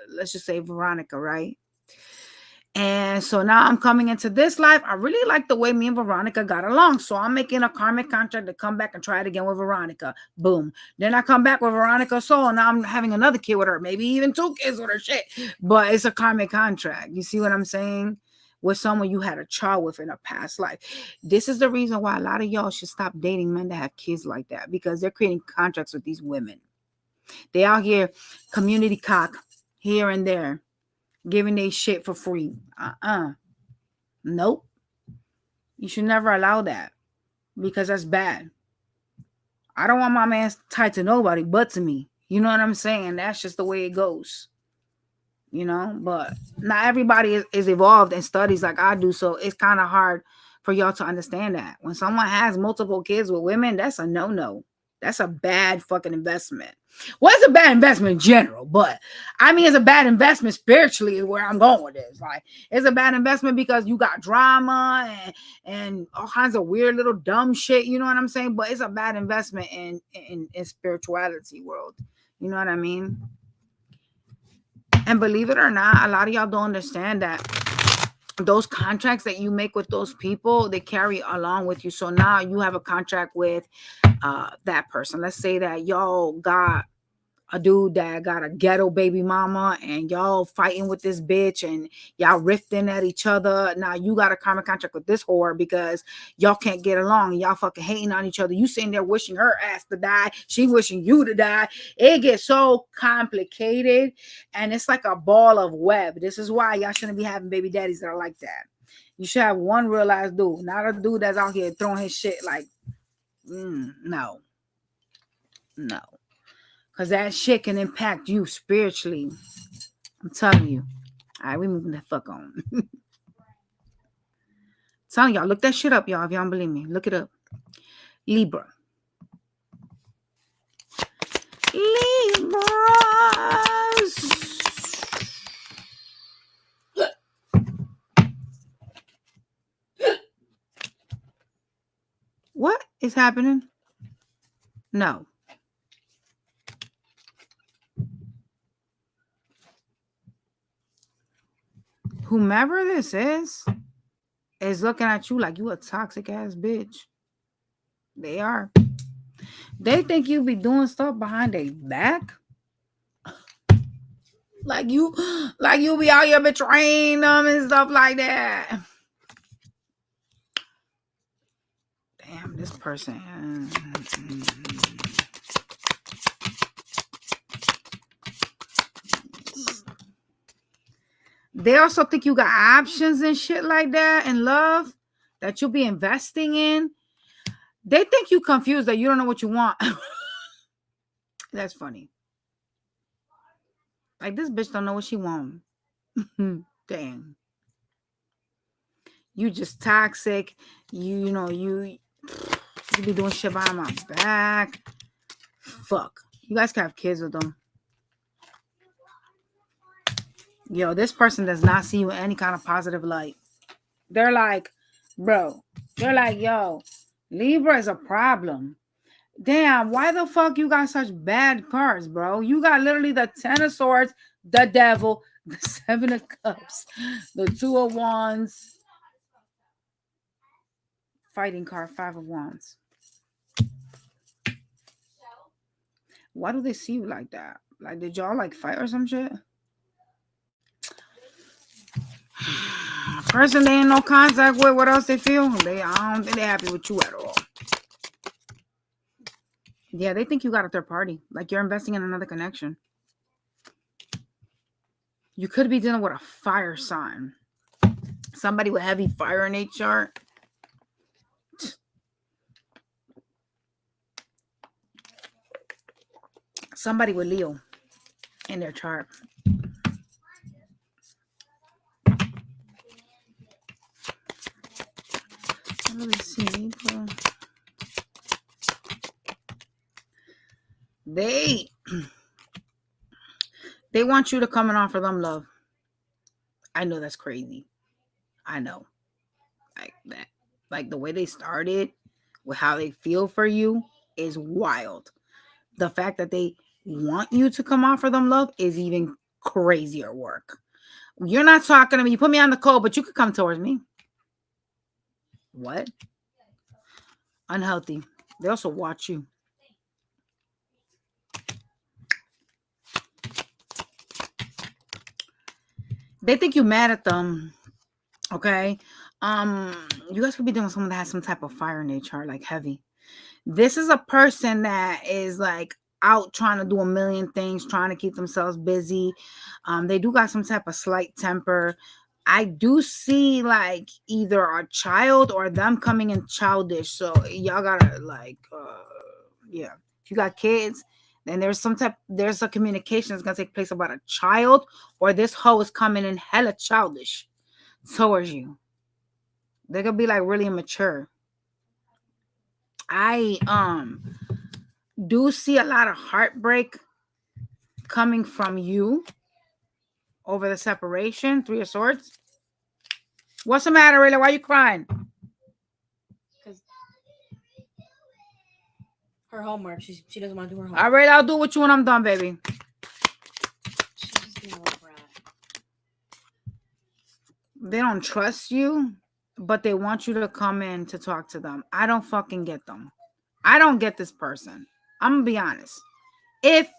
let's just say, Veronica, right? And so now I'm coming into this life. I really like the way me and Veronica got along. So I'm making a karmic contract to come back and try it again with Veronica. Boom. Then I come back with Veronica. So now I'm having another kid with her, maybe even 2 kids with her, shit. But it's a karmic contract. You see what I'm saying? With someone you had a child with in a past life. This is the reason why a lot of y'all should stop dating men that have kids like that, because they're creating contracts with these women. They out here community cock here and there, giving they shit for free. Nope. You should never allow that, because that's bad. I don't want my man tied to nobody but to me. You know what I'm saying? That's just the way it goes. You know, but not everybody is evolved and studies like I do. So it's kind of hard for y'all to understand that. When someone has multiple kids with women, that's a no-no. That's a bad fucking investment. Well, it's a bad investment in general, but I mean, it's a bad investment spiritually is where I'm going with this. Like, it's a bad investment because you got drama and all kinds of weird little dumb shit. You know what I'm saying? But it's a bad investment in spirituality world. You know what I mean? And believe it or not, a lot of y'all don't understand that those contracts that you make with those people, they carry along with you. So now you have a contract with that person. Let's say that y'all got a dude that got a ghetto baby mama and y'all fighting with this bitch and y'all rifting at each other. Now you got a karmic contract with this whore because y'all can't get along and y'all fucking hating on each other. You sitting there wishing her ass to die. She wishing you to die. It gets so complicated and it's like a ball of web. This is why y'all shouldn't be having baby daddies that are like that. You should have one real ass dude, not a dude that's out here throwing his shit like, no. Because that shit can impact you spiritually. I'm telling you. All right, we moving the fuck on. Telling y'all, look that shit up, y'all. If y'all don't believe me, look it up. Libra. Libras. What is happening? No. Whomever this is looking at you like you a toxic ass bitch. They are. They think you be doing stuff behind their back. Like you be out here betraying them and stuff like that. Damn, this person. They also think you got options and shit like that in love that you'll be investing in. They think you confused that you don't know what you want. That's funny. Like this bitch don't know what she want. Dang. You just toxic. You be doing shit behind my back. Fuck. You guys can have kids with them. Yo, this person does not see you in any kind of positive light. They're like, bro. They're like, yo, Libra is a problem. Damn, why the fuck you got such bad cards, bro? You got literally the 10 of Swords, the Devil, the 7 of Cups, the 2 of Wands, fighting card, 5 of Wands. Why do they see you like that? Like, did y'all like fight or some shit? Person they ain't no contact with, what else they feel? I don't think they're happy with you at all. Yeah, they think you got a third party. Like you're investing in another connection. You could be dealing with a fire sign. Somebody with heavy fire in their chart. Somebody with Leo in their chart. Let me see. They want you to come and offer them love. I know that's crazy. I know. Like that. Like the way they started with how they feel for you is wild. The fact that they want you to come offer them love is even crazier work. You're not talking to me. You put me on the code, but you could come towards me. What? Unhealthy. They also watch you. They think you're mad at them. Okay. You guys could be doing someone that has some type of fire in their chart, like heavy. This is a person that is like out trying to do a million things, trying to keep themselves busy. They do got some type of slight temper. I do see like either a child or them coming in childish. So y'all gotta like, yeah. If you got kids, then there's a communication that's gonna take place about a child, or this hoe is coming in hella childish towards you. They're gonna be like really immature. I do see a lot of heartbreak coming from you over the separation. 3 of Swords. What's the matter, Rayla? Why are you crying? Because her homework. She doesn't want to do her homework. All right, I'll do what you when I'm done, baby. She's just being a little brat. They don't trust you, but they want you to come in to talk to them. I don't fucking get them. I don't get this person. I'm gonna be honest. If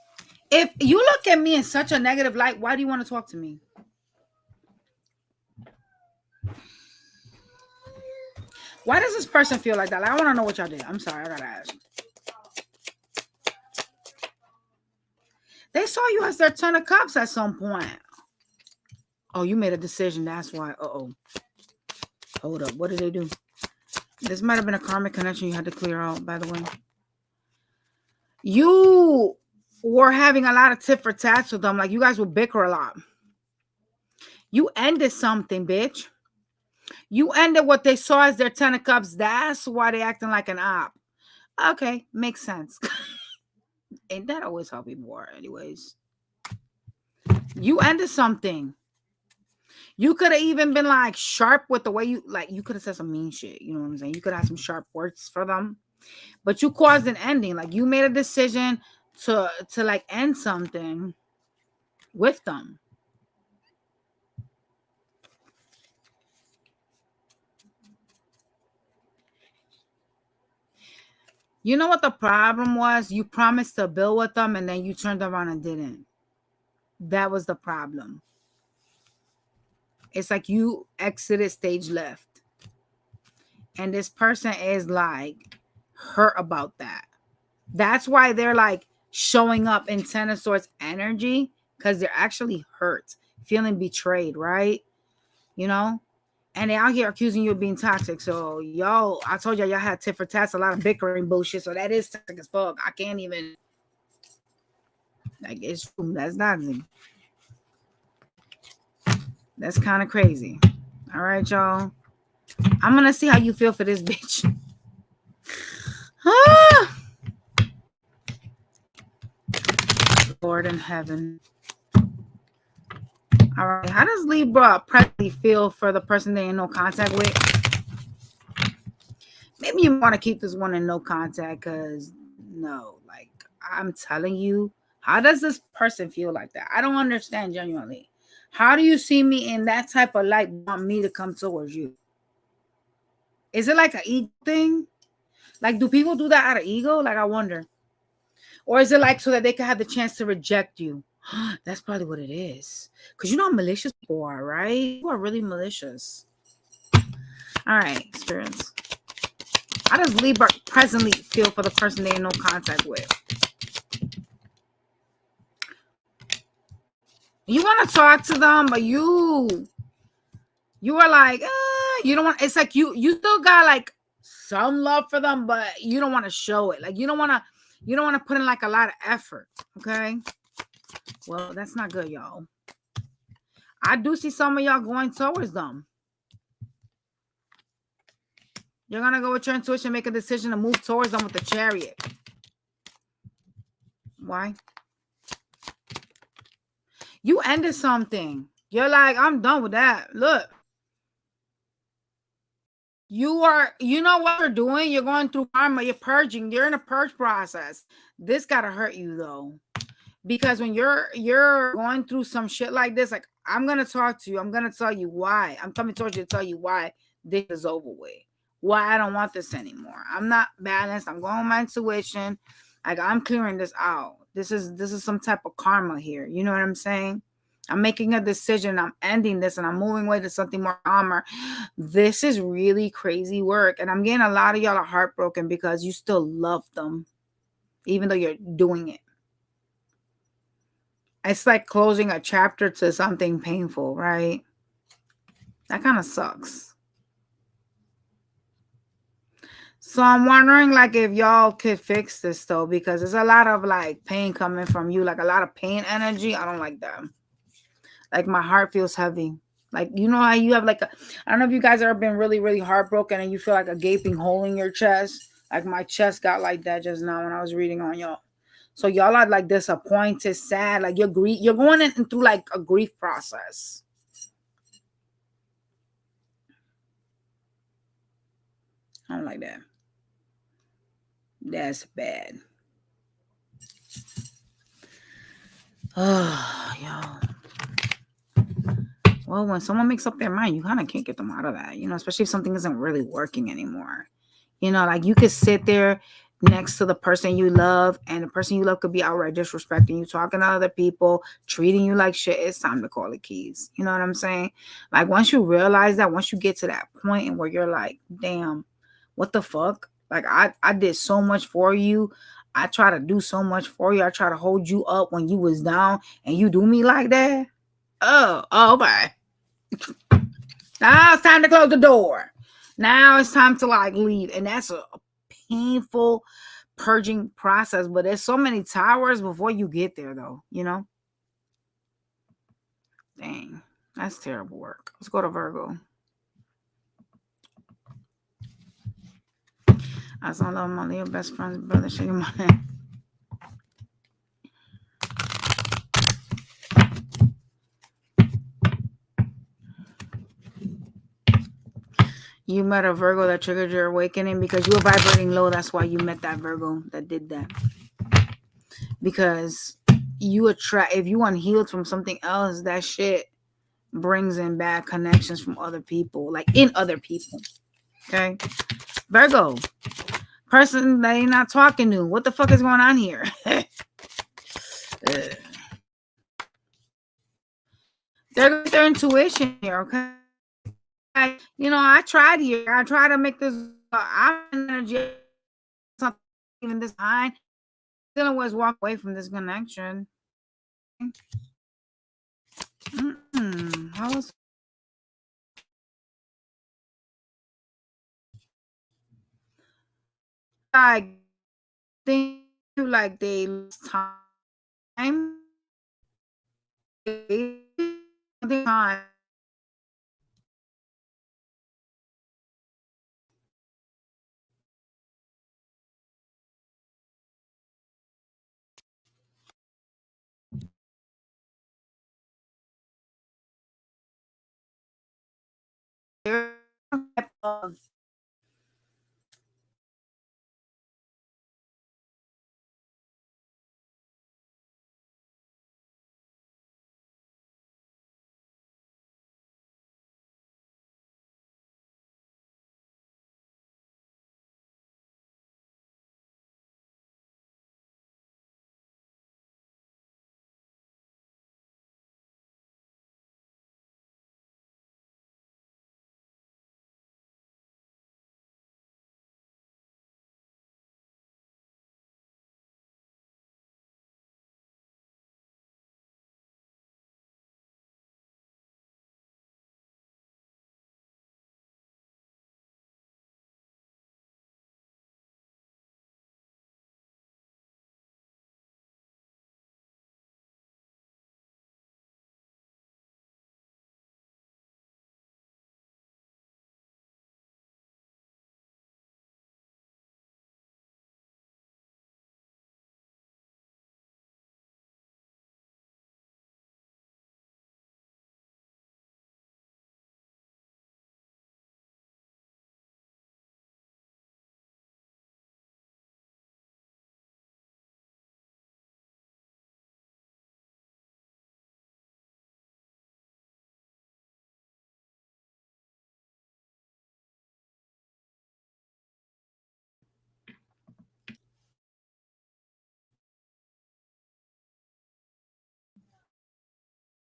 If you look at me in such a negative light, why do you want to talk to me? Why does this person feel like that? Like, I want to know what y'all did. I'm sorry, I gotta ask. They saw you as their 10 of cups at some point. Oh, you made a decision. That's why. Uh-oh. Hold up. What did they do? This might have been a karmic connection you had to clear out, by the way. You were having a lot of tit for tats with them. Like, you guys would bicker a lot. You ended something, bitch. You ended what they saw as their 10 of cups. That's why they acting like an op. Okay, makes sense. Ain't that always how people are anyways? You ended something. You could have even been like sharp with the way you could have said some mean shit. You know what I'm saying? You could have some sharp words for them. But you caused an ending. Like, you made a decision to like end something with them. You know what the problem was? You promised to build with them and then you turned around and didn't. That was the problem. It's like you exited stage left. And this person is like hurt about that. That's why they're like showing up in Ten of Swords energy, because they're actually hurt, feeling betrayed, right? You know? And they out here accusing you of being toxic. So, yo, I told y'all had tit for tats, a lot of bickering bullshit. So that is toxic as fuck. I can't even. Like, it's true. That's toxic. That's kind of crazy. All right, y'all. I'm going to see how you feel for this bitch. Lord in heaven. All right. How does Libra presently feel for the person they're in no contact with? Maybe you want to keep this one in no contact because, no, like, I'm telling you, how does this person feel like that? I don't understand genuinely. How do you see me in that type of light, want me to come towards you? Is it like an ego thing? Like, do people do that out of ego? Like, I wonder. Or is it like so that they can have the chance to reject you? That's probably what it is. Because you know how malicious people are, right? You are really malicious. All right, spirits. How does Libra presently feel for the person they're in no contact with? You want to talk to them, but you are like, you don't want. It's like you still got like some love for them, but you don't want to show it. Like, you don't want to put in like a lot of effort. Okay. Well, that's not good, y'all. I do see some of y'all going towards them. You're going to go with your intuition and make a decision to move towards them with the Chariot. Why? You ended something. You're like, I'm done with that. Look. You know what you're doing? You're going through karma. You're purging. You're in a purge process. This got to hurt you, though. Because when you're going through some shit like this, like, I'm going to talk to you. I'm going to tell you why. I'm coming towards you to tell you why this is over with. Why I don't want this anymore. I'm not balanced. I'm going with my intuition. Like, I'm clearing this out. This is some type of karma here. You know what I'm saying? I'm making a decision. I'm ending this and I'm moving away to something more calmer. This is really crazy work. And I'm getting a lot of y'all are heartbroken because you still love them, even though you're doing it. It's like closing a chapter to something painful, right? That kind of sucks. So I'm wondering, like, if y'all could fix this, though, because there's a lot of, like, pain coming from you, like a lot of pain energy. I don't like that. Like, my heart feels heavy. Like, you know how you have, like, I don't know if you guys ever been really, really heartbroken and you feel like a gaping hole in your chest. Like, my chest got like that just now when I was reading on y'all. So y'all are, like, disappointed, sad. Like, you're going through, like, a grief process. I don't like that. That's bad. Oh, y'all. Well, when someone makes up their mind, you kind of can't get them out of that, you know, especially if something isn't really working anymore. You know, like, you could sit there next to the person you love, and the person you love could be outright disrespecting you, talking to other people, treating you like shit, it's time to call the keys. You know what I'm saying? Like, once you realize that, once you get to that point and where you're like, damn, what the fuck? Like, I did so much for you. I try to do so much for you. I try to hold you up when you was down, and you do me like that. Oh, okay. Now it's time to close the door. Now it's time to like leave. And that's a painful purging process. But there's so many towers before you get there, though, you know? Dang. That's terrible work. Let's go to Virgo. I saw love my Leo best friend's brother shaking my hand. You met a Virgo that triggered your awakening because you were vibrating low. That's why you met that Virgo that did that. Because you attract, if you unhealed from something else, that shit brings in bad connections from other people, like in other people. Okay? Virgo, person that you're not talking to. What the fuck is going on here? They're their intuition here, okay? I tried here. I tried to make this. I'm energy. Something even this time. Still was walk away from this connection. How was I think like they lose time? Time.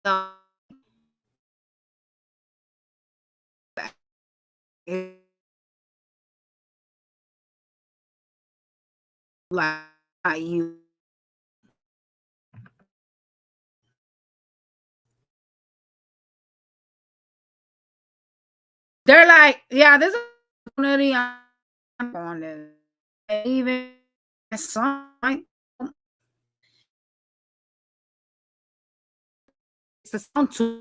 Of like you. They're like, yeah, there's a opportunity on this. Even some, it's the sound too.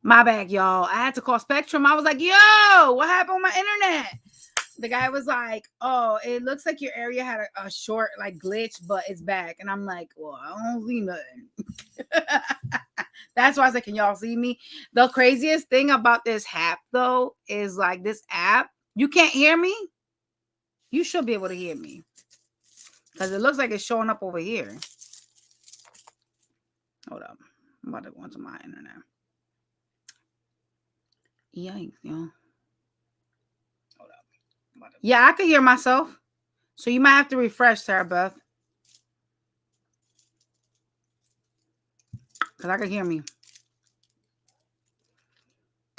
My bad, y'all. I had to call Spectrum. I was like, yo, what happened with my internet? The guy was like, oh, it looks like your area had a short like glitch, but it's back. And I'm like, well, I don't see nothing. That's why I was like, can y'all see me? The craziest thing about this app, though, is like this app, you can't hear me. You should be able to hear me. Because it looks like it's showing up over here. Hold up. I'm about to go into my internet. Yikes, yo. Hold up. Yeah, I can hear myself. So you might have to refresh, Sarah Beth. Because I can hear me.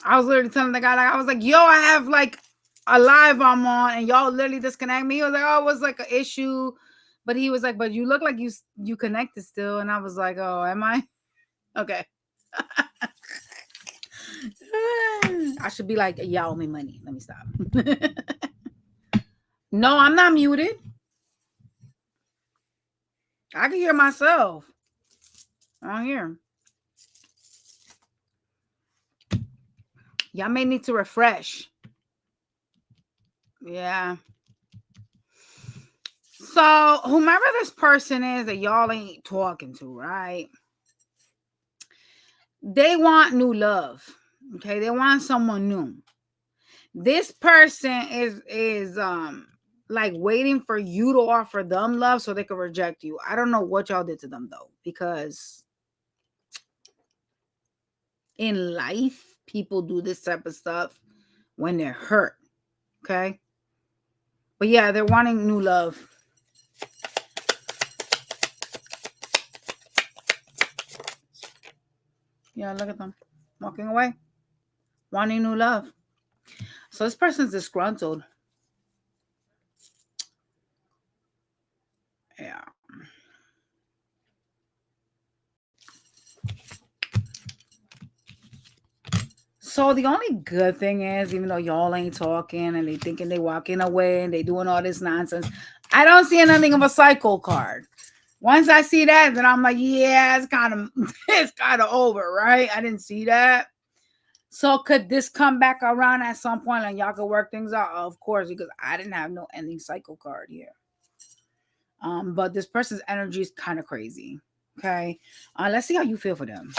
I was literally telling the guy, like, I was like, yo, I have like a live I'm on, and y'all literally disconnect me. He was like, oh, it was like an issue. But he was like, but you look like you connected still. And I was like, oh, am I? Okay. I should be like, y'all owe me money. Let me stop. No, I'm not muted. I can hear myself. I don't hear. Y'all may need to refresh. Yeah. So, whomever this person is that y'all ain't talking to, right? They want new love. Okay, they want someone new. This person is like waiting for you to offer them love so they can reject you. I don't know what y'all did to them though, because in life, people do this type of stuff when they're hurt. Okay. But yeah, they're wanting new love. Yeah, look at them. Walking away. Wanting new love. So this person's disgruntled. Yeah. So the only good thing is, even though y'all ain't talking and they thinking they walking away and they doing all this nonsense, I don't see anything of a cycle card. Once I see that, then I'm like, yeah, it's kind of over, right? I didn't see that. So could this come back around at some point and y'all could work things out? Of course, because I didn't have no ending cycle card here. But this person's energy is kind of crazy. Okay. Let's see how you feel for them.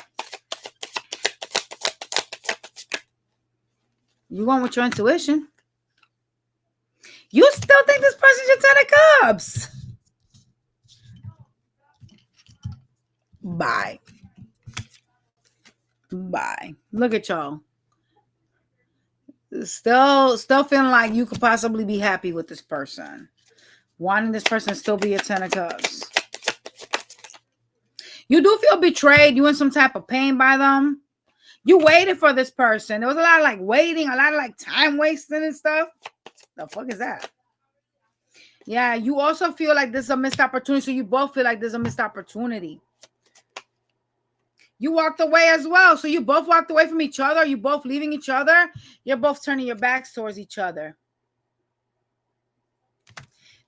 You going with your intuition. You still think this person's your 10 of cups. Bye. Bye. Look at y'all. Still feeling like you could possibly be happy with this person. Wanting this person to still be a 10 of cups. You do feel betrayed. You in some type of pain by them. You waited for this person. There was a lot of like waiting, a lot of like time wasting and stuff. The fuck is that? Yeah, you also feel like this is a missed opportunity. So you both feel like there's a missed opportunity. You walked away as well. So you both walked away from each other. You both leaving each other. You're both turning your backs towards each other.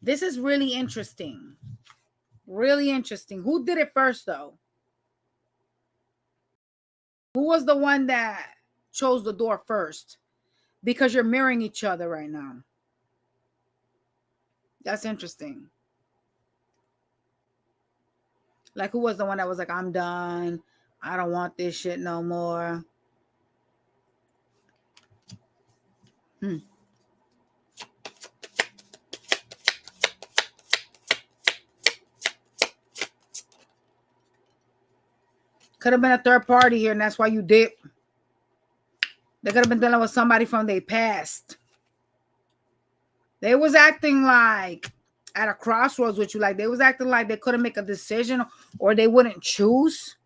This is really interesting. Really interesting. Who did it first, though? Who was the one that chose the door first? Because you're mirroring each other right now. That's interesting. Like, who was the one that was like, I'm done. I don't want this shit no more. Could have been a third party here, and that's why you did. They could have been dealing with somebody from their past. They was acting like at a crossroads with you. Like they was acting like they couldn't make a decision or they wouldn't choose,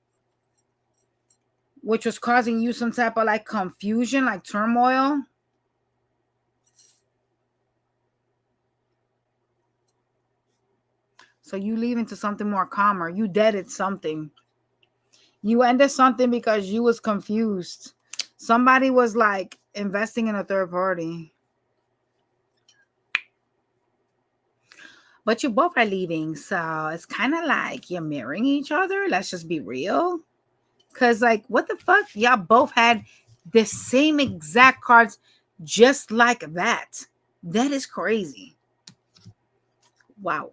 which was causing you some type of like confusion, like turmoil. So you leave into something more calmer. You deaded something. You ended something because you was confused. Somebody was like investing in a third party. But you both are leaving. So it's kind of like you're mirroring each other. Let's just be real. Because like, what the fuck? Y'all both had The same exact cards, just like that. That is crazy. Wow.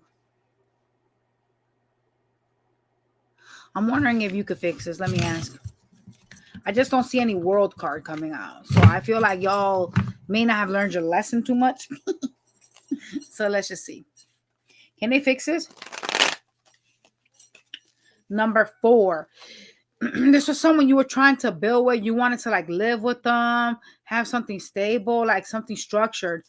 I'm wondering if you could fix this. Let me ask. I just don't see any world card coming out. So I feel like y'all may not have learned your lesson too much. So let's just see. Can they fix this? Number 4. This was someone you were trying to build with. You wanted to like live with them, have something stable, like something structured.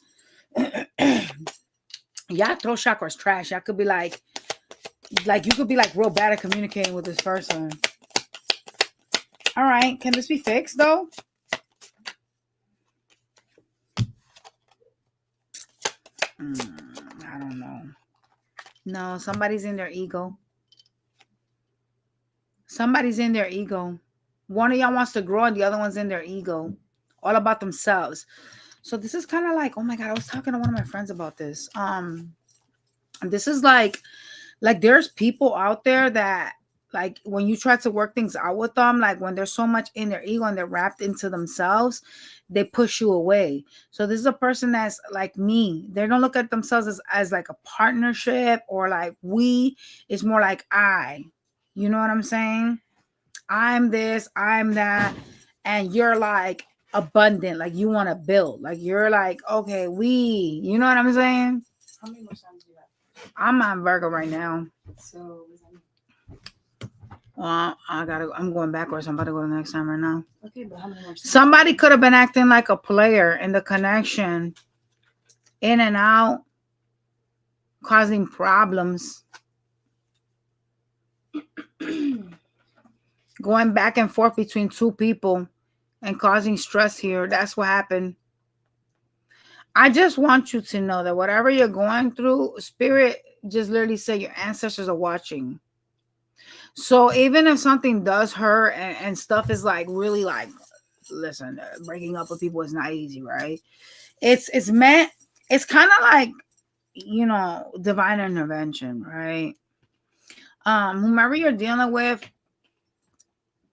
Y'all throw chakras trash. Y'all could be like you could be like real bad at communicating with this person. All right. Can this be fixed though? I don't know. No, somebody's in their ego. Somebody's in their ego. One of y'all wants to grow and the other one's in their ego. All about themselves. So this is kind of like, oh my God, I was talking to one of my friends about this. This is like there's people out there that like when you try to work things out with them, like when they're so much in their ego and they're wrapped into themselves, they push you away. So this is a person that's like me. They don't look at themselves as like a partnership or like we. It's more like I. You know what I'm saying? I'm this, I'm that. And you're like abundant. Like you want to build. Like you're like, okay, you know what I'm saying? How many more signs do you have? I'm on Virgo right now. So, Well, I'm going backwards. I'm about to go to the next time right now. okay, but how many more signs? Somebody could have been acting like a player in the connection, in and out, causing problems, going back and forth between two people and causing stress here. That's what happened. I just want you to know that whatever you're going through, Spirit just literally say your ancestors are watching. So even if something does hurt and stuff is like really like, listen, breaking up with people is not easy, right? It's meant, it's kind of like, you know, divine intervention, right? Whomever you're dealing with,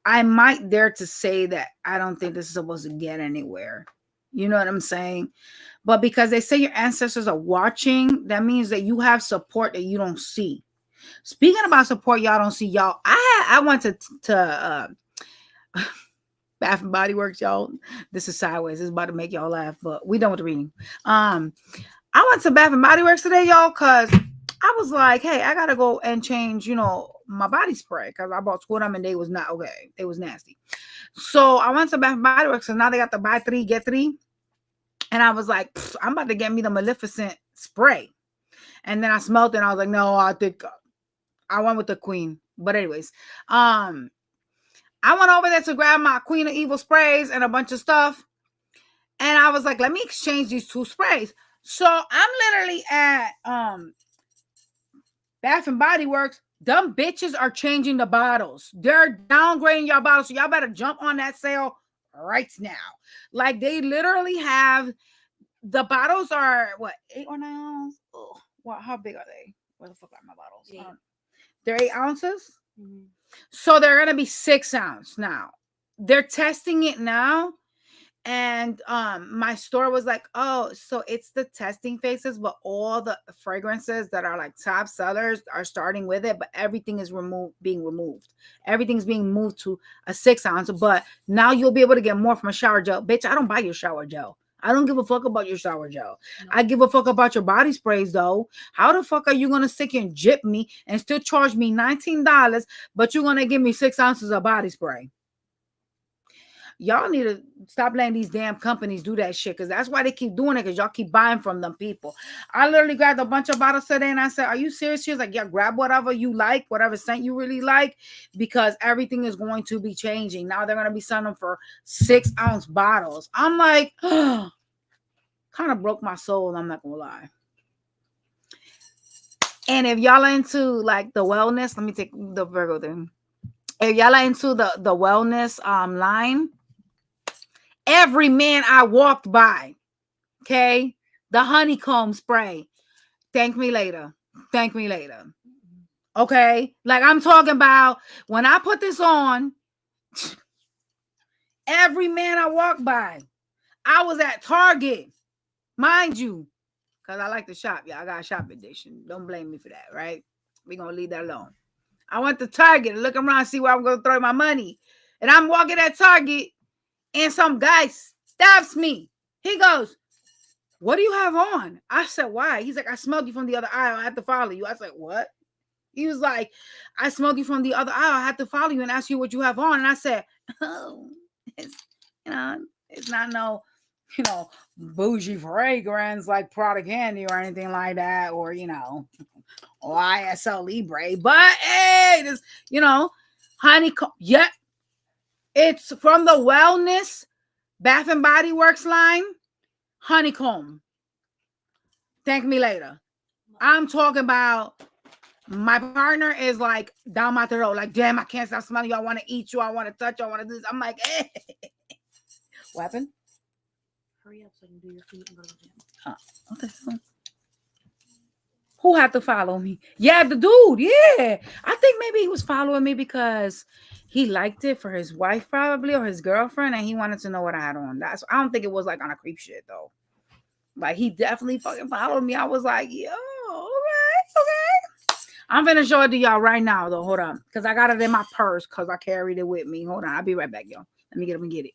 I might dare to say that I don't think this is supposed to get anywhere. You know what I'm saying? But because they say your ancestors are watching, that means that you have support that you don't see. Speaking about support, y'all don't see, y'all. I went to Bath and Body Works, y'all. This is sideways. This is about to make y'all laugh, but we done with the reading. I went to Bath and Body Works today, y'all, because I was like, hey, I gotta go and change, you know, my body spray because I bought two of them and they was not okay. They was nasty. So I went to Bath and Body Works and now they got the buy 3 get 3. And I was like, I'm about to get me the Maleficent spray. And then I smelled it and I was like, no, I think I went with the Queen. But anyways, I went over there to grab my Queen of Evil sprays and a bunch of stuff. And I was like, let me exchange these 2 sprays. So I'm literally at Bath and Body Works. Dumb bitches are changing the bottles. They're downgrading y'all bottles. So y'all better jump on that sale right now. Like they literally have the bottles are what, 8 or 9 ounces? Oh, what? How big are they? Where the fuck are my bottles? They're 8 ounces. Mm-hmm. So they're gonna be 6 ounce now. They're testing it now. And my store was like, oh, so it's the testing phases, but all the fragrances that are like top sellers are starting with it, but everything is being removed. Everything's being moved to a 6 ounce, but now you'll be able to get more from a shower gel. Bitch, I don't buy your shower gel. I don't give a fuck about your shower gel. No. I give a fuck about your body sprays though. How the fuck are you gonna stick and jip me and still charge me $19, but you're gonna give me 6 ounces of body spray? Y'all need to stop letting these damn companies do that shit, because that's why they keep doing it, because y'all keep buying from them people. I literally grabbed a bunch of bottles today and I said, are you serious? She was like, yeah, grab whatever you like, whatever scent you really like, because everything is going to be changing. Now they're going to be selling them for 6 ounce bottles. I'm like, kind of broke my soul, I'm not going to lie. And if y'all are into like the wellness, let me take the Virgo thing. If y'all are into the wellness line, every man I walked by, okay, the honeycomb spray, thank me later. Thank me later. Okay, like I'm talking about when I put this on, Every man I walk by. I was at Target, mind you, because I like to shop. Yeah, I got a shop addiction. Don't blame me for that, right? We're going to leave that alone. I went to Target and look around and see where I'm going to throw my money. And I'm walking at Target and some guy stabs me. He goes, what do you have on? I said, why? He's like, I smelled you from the other aisle. I have to follow you. I said, what? He was like, I smelled you from the other aisle. I had to follow you and ask you what you have on. And I said, oh, it's not no, bougie fragrance like product candy or anything like that, or or ISL Libre. But hey, this, honeycomb. Yeah, it's from the Wellness Bath and Body Works line. Honeycomb. Thank me later. I'm talking about my partner is like down my throat, like, damn, I can't stop smelling you. I want to eat you. I want to touch you. I want to do this. I'm like, hey. What happened? Hurry up so you can do your feet and go to the gym. Okay. Who had to follow me? Yeah, the dude. Yeah. I think maybe he was following me because he liked it for his wife probably or his girlfriend, and he wanted to know what I had on. I don't think it was like on a creep shit though. Like he definitely fucking followed me. I was like, yo, okay. I'm gonna show it to y'all right now though. Hold on. Because I got it in my purse because I carried it with me. Hold on. I'll be right back, y'all. Let me get up and get it.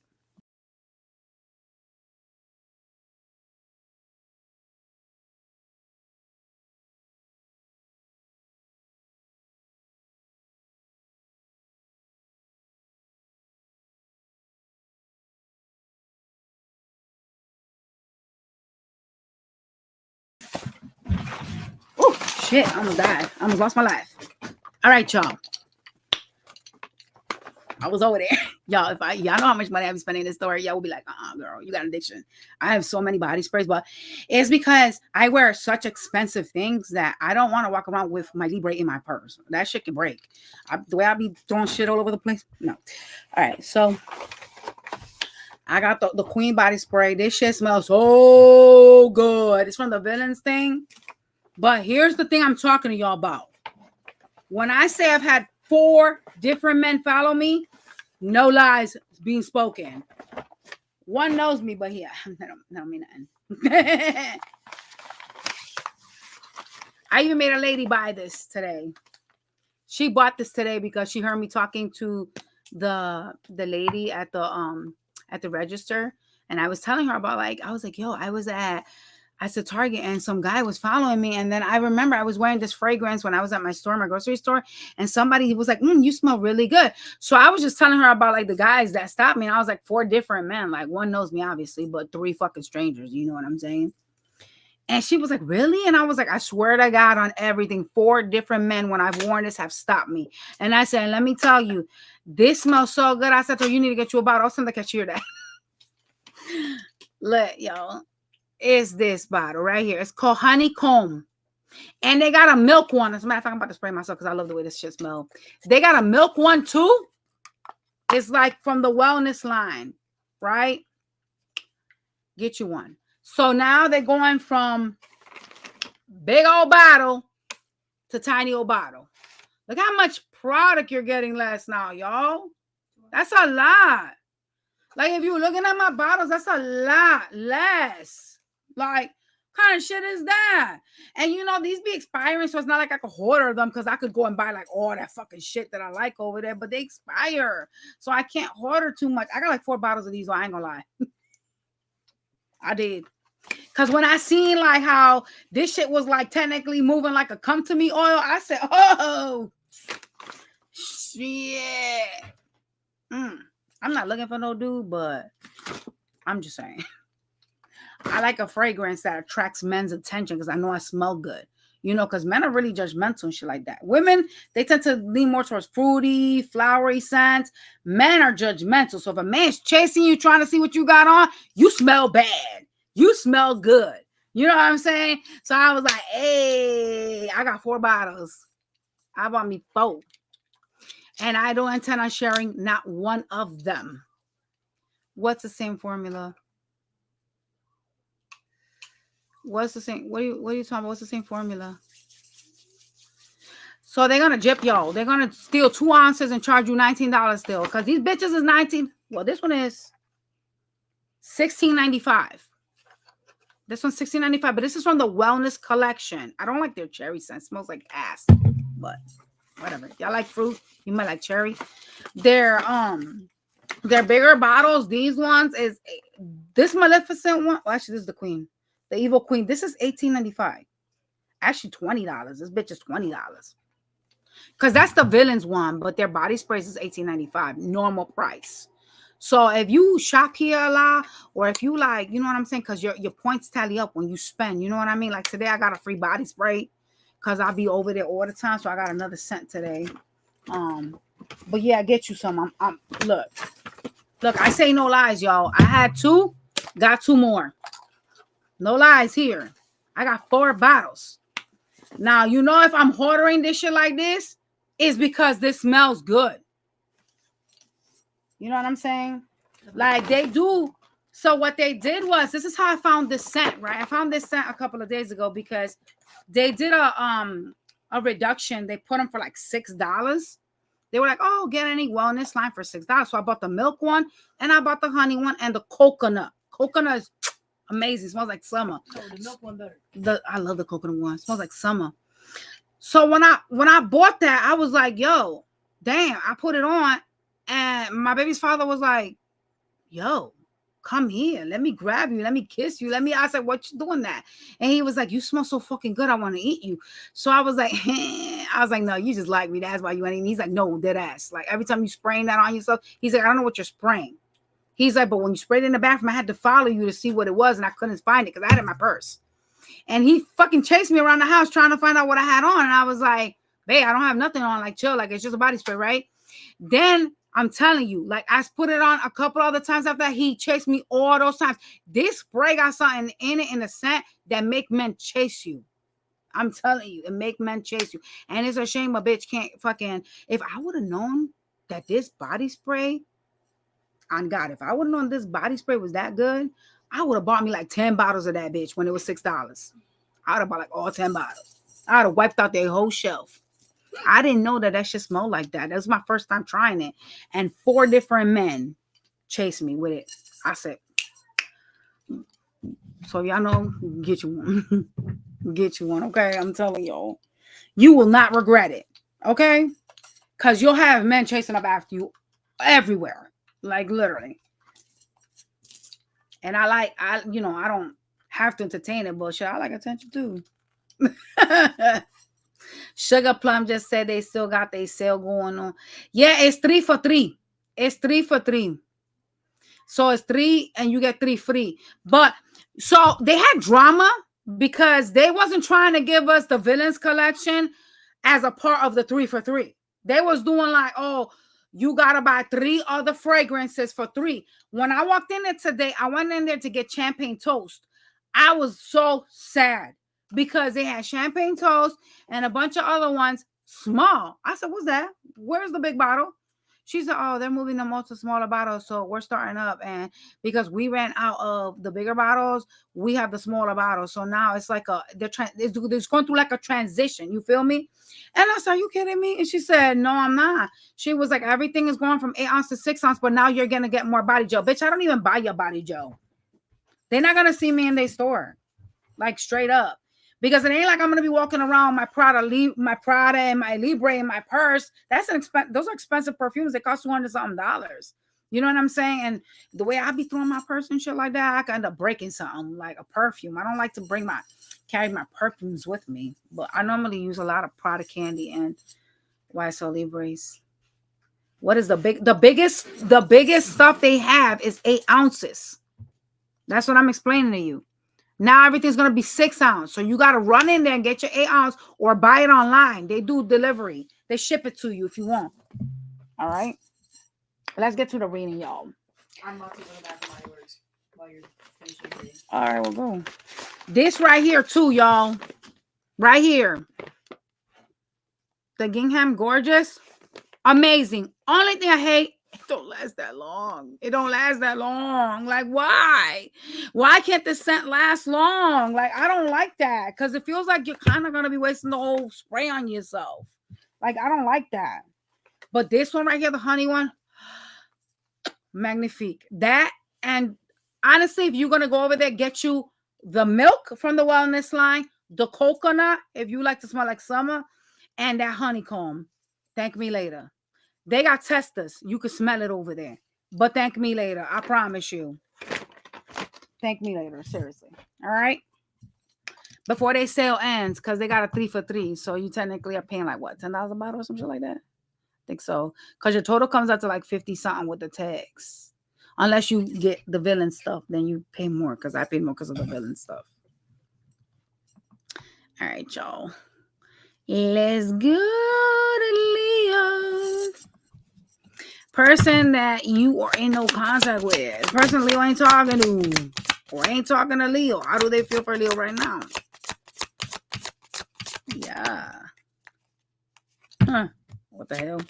Oh shit, I almost died. I almost lost my life. All right, y'all. I was over there. Y'all know how much money I've been spending in this store, y'all will be like, girl, you got an addiction. I have so many body sprays, but it's because I wear such expensive things that I don't want to walk around with my Libre in my purse. That shit can break. The way I be throwing shit all over the place. No. All right, so I got the Queen body spray. This shit smells so good. It's from the Villains thing. But here's the thing I'm talking to y'all about. When I say I've had 4 different men follow me, no lies being spoken. One knows me, but yeah, that don't mean nothing. I even made a lady buy this today. She bought this today because she heard me talking to the lady at the register, and I was telling her about I was like, yo, I was at the Target and some guy was following me. And then I remember I was wearing this fragrance when I was at my grocery store, and somebody was like, you smell really good. So I was just telling her about the guys that stopped me. And I was like, 4 different men. Like one knows me, obviously, but 3 fucking strangers. You know what I'm saying? And she was like, really? And I was like, I swear to God on everything, 4 different men when I've worn this have stopped me. And I said, let me tell you, this smells so good. I said to her, you need to get you a bottle. I'll send the cashier that. Look, y'all. Is this bottle right here. It's called Honeycomb. And they got a milk one. As a matter of fact, I'm about to spray myself because I love the way this shit smells. They got a milk one too. It's like from the Wellness line, right? Get you one. So now they're going from big old bottle to tiny old bottle. Look how much product you're getting less now, y'all. That's a lot. Like if you're looking at my bottles, that's a lot less. Like, kind of shit is that? And these be expiring, so it's not like I could hoard them because I could go and buy all that fucking shit that I like over there, but they expire. So I can't hoard too much. I got 4 bottles of these, so I ain't gonna lie. I did. Because when I seen how this shit was technically moving like a come to me oil, I said, oh, shit. I'm not looking for no dude, but I'm just saying. I like a fragrance that attracts men's attention because I know I smell good. Because men are really judgmental and shit like that. Women, they tend to lean more towards fruity, flowery scents. Men are judgmental. So if a man's chasing you, trying to see what you got on, you smell bad. You smell good. You know what I'm saying? So I was like, hey, I got 4 bottles. I bought me 4. And I don't intend on sharing not one of them. What's the same formula? What's the same? What are you talking about? What's the same formula? So they're gonna gyp y'all. They're gonna steal 2 ounces and charge you $19 still. Because these bitches is 19. Well, this one is $16.95. This one's $16.95, but this is from the Wellness Collection. I don't like their cherry scent. It smells like ass, but whatever. Y'all like fruit? You might like cherry. Their bigger bottles. These ones is this Maleficent one. Well, actually, this is the Queen, the Evil Queen. This is $18.95. Actually, $20. This bitch is $20. Because that's the Villains one, but their body sprays is $18.95, normal price. So if you shop here a lot, or if you like, you know what I'm saying, because your points tally up when you spend, you know what I mean? Like today I got a free body spray because I'll be over there all the time. So I got another scent today. But yeah, I get you some. Look, I say no lies, y'all. I had 2, got 2 more. No lies here. I got 4 bottles. Now, you know, if I'm ordering this shit like this, it's because this smells good. You know what I'm saying? Like they do. So what they did was, this is how I found this scent, right? I found this scent a couple of days ago because they did a reduction. They put them for like $6. They were like, oh, get any wellness line for $6. So I bought the milk one and I bought the honey one and the coconut. Coconut is amazing. It smells like summer. Oh, the milk one better. I love the coconut one. It smells like summer. So when I bought that, I was like, yo, damn, I put it on. And my baby's father was like, yo, come here. Let me grab you. Let me kiss you. I said, what you doing that? And he was like, you smell so fucking good. I want to eat you. So I was like, no, you just like me. That's why you ain't. He's like, no, dead ass. Like every time you spraying that on yourself, he's like, I don't know what you're spraying. He's like, but when you sprayed it in the bathroom, I had to follow you to see what it was. And I couldn't find it because I had it in my purse. And he fucking chased me around the house trying to find out what I had on. And I was like, babe, I don't have nothing on. Like, chill. Like, it's just a body spray, right? Then I'm telling you, like, I put it on a couple other times after that. He chased me all those times. This spray got something in it, in the scent, that make men chase you. I'm telling you, it make men chase you. And it's a shame a bitch can't fucking... If I would have known that this body spray... On God, if I would have known this body spray was that good, I would have bought me like 10 bottles of that bitch when it was $6. I would have bought like all 10 bottles. I would have wiped out their whole shelf. I didn't know that shit smelled like that. That was my first time trying it. And 4 different men chased me with it. I said, so y'all know, get you one. Get you one, okay? I'm telling y'all. You will not regret it, okay? Because you'll have men chasing up after you everywhere. Like, literally. And I don't have to entertain it, but shit, I like attention too. Sugar Plum just said they still got their sale going on. Yeah, it's 3 for 3. It's 3 for 3. So it's 3 and you get 3 free. But so they had drama because they wasn't trying to give us the Villains Collection as a part of the 3 for 3. They was doing like, oh, you gotta buy 3 other fragrances for 3. When I walked in there today, I went in there to get champagne toast. I was so sad because they had champagne toast and a bunch of other ones small. I said, what's that? Where's the big bottle? She said, oh, they're moving them all to smaller bottles. So we're starting up. And because we ran out of the bigger bottles, we have the smaller bottles. So now it's like it's going through like a transition. You feel me? And I said, are you kidding me? And she said, no, I'm not. She was like, everything is going from 8 ounce to 6 ounce, but now you're going to get more body gel. Bitch, I don't even buy your body gel. They're not going to see me in their store. Like straight up. Because it ain't like I'm gonna be walking around my Prada and my Libra in my purse. Those are expensive perfumes. They cost $200-something. You know what I'm saying? And the way I be throwing my purse and shit like that, I can end up breaking something like a perfume. I don't like to carry my perfumes with me, but I normally use a lot of Prada candy and YSL Libres. What is the biggest stuff they have is 8 ounces. That's what I'm explaining to you. Now everything's going to be 6 ounce. So you got to run in there and get your 8 ounce or buy it online. They do delivery. They ship it to you if you want. All right. Let's get to the reading, y'all. I'm about to go back to my words while you're finishing reading. All right, we'll go. This right here too, y'all. Right here. The Gingham Gorgeous. Amazing. Only thing I hate, it don't last that long. It don't last that long. Like, why? Why can't the scent last long? Like, I don't like that because it feels like you're kind of going to be wasting the whole spray on yourself. Like, I don't like that. But this one right here, the honey one, Magnifique. That, and honestly, if you're gonna go over there, get you the milk from the wellness line, the coconut, if you like to smell like summer, and that honeycomb. Thank me later. They got testers. You can smell it over there. But thank me later. I promise you. Thank me later. Seriously. All right. Before they sale ends, because they got a 3 for 3. So you technically are paying like what, $10 a bottle or some shit like that? I think so. Because your total comes out to like 50 something with the tags. Unless you get the villain stuff, then you pay more, because I paid more because of the villain stuff. All right, y'all. Let's go to Leo. Person that you are in no contact with. Person Leo ain't talking to. Or ain't talking to Leo. How do they feel for Leo right now? Yeah. Huh. What the hell?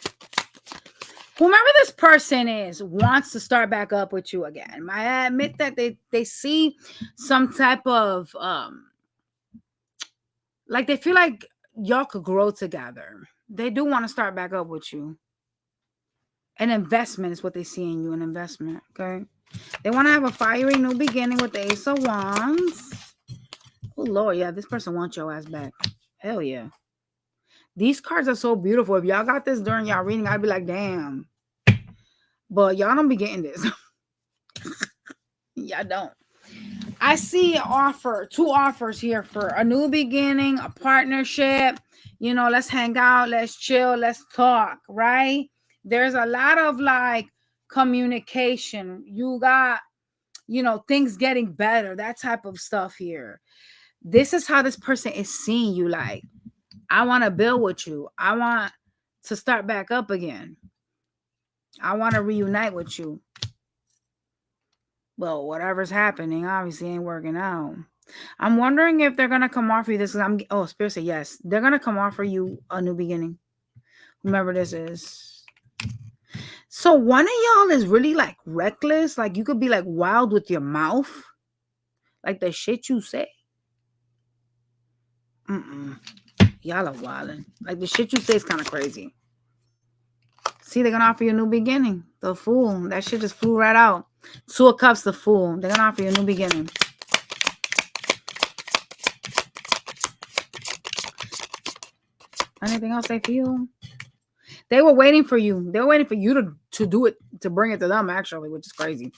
Whomever this person is wants to start back up with you again. I admit that they see some type of like they feel like y'all could grow together. They do want to start back up with you. An investment is what they see in you, an investment, okay? They want to have a fiery new beginning with the Ace of Wands. Oh, Lord, yeah, this person wants your ass back. Hell yeah. These cards are so beautiful. If y'all got this during y'all reading, I'd be like, damn. But y'all don't be getting this. Y'all don't. I see an offer, 2 offers here for a new beginning, a partnership. You know, let's hang out, let's chill, let's talk, right? There's a lot of like communication. You got, you know, things getting better, that type of stuff here. This is how this person is seeing you. Like, I want to build with you. I want to start back up again. I want to reunite with you. Well, whatever's happening obviously ain't working out. I'm wondering if they're going to come offer you this. Spirit said yes. They're going to come offer you a new beginning. Whomever this is. So one of y'all is really like reckless. Like you could be like wild with your mouth. Like the shit you say. Y'all are wilding. Like the shit you say is kind of crazy. See, they're gonna offer you a new beginning. The Fool. That shit just flew right out. 2 of Cups, the Fool. They're gonna offer you a new beginning. Anything else they feel? They were waiting for you. They were waiting for you to do it, to bring it to them, actually, which is crazy.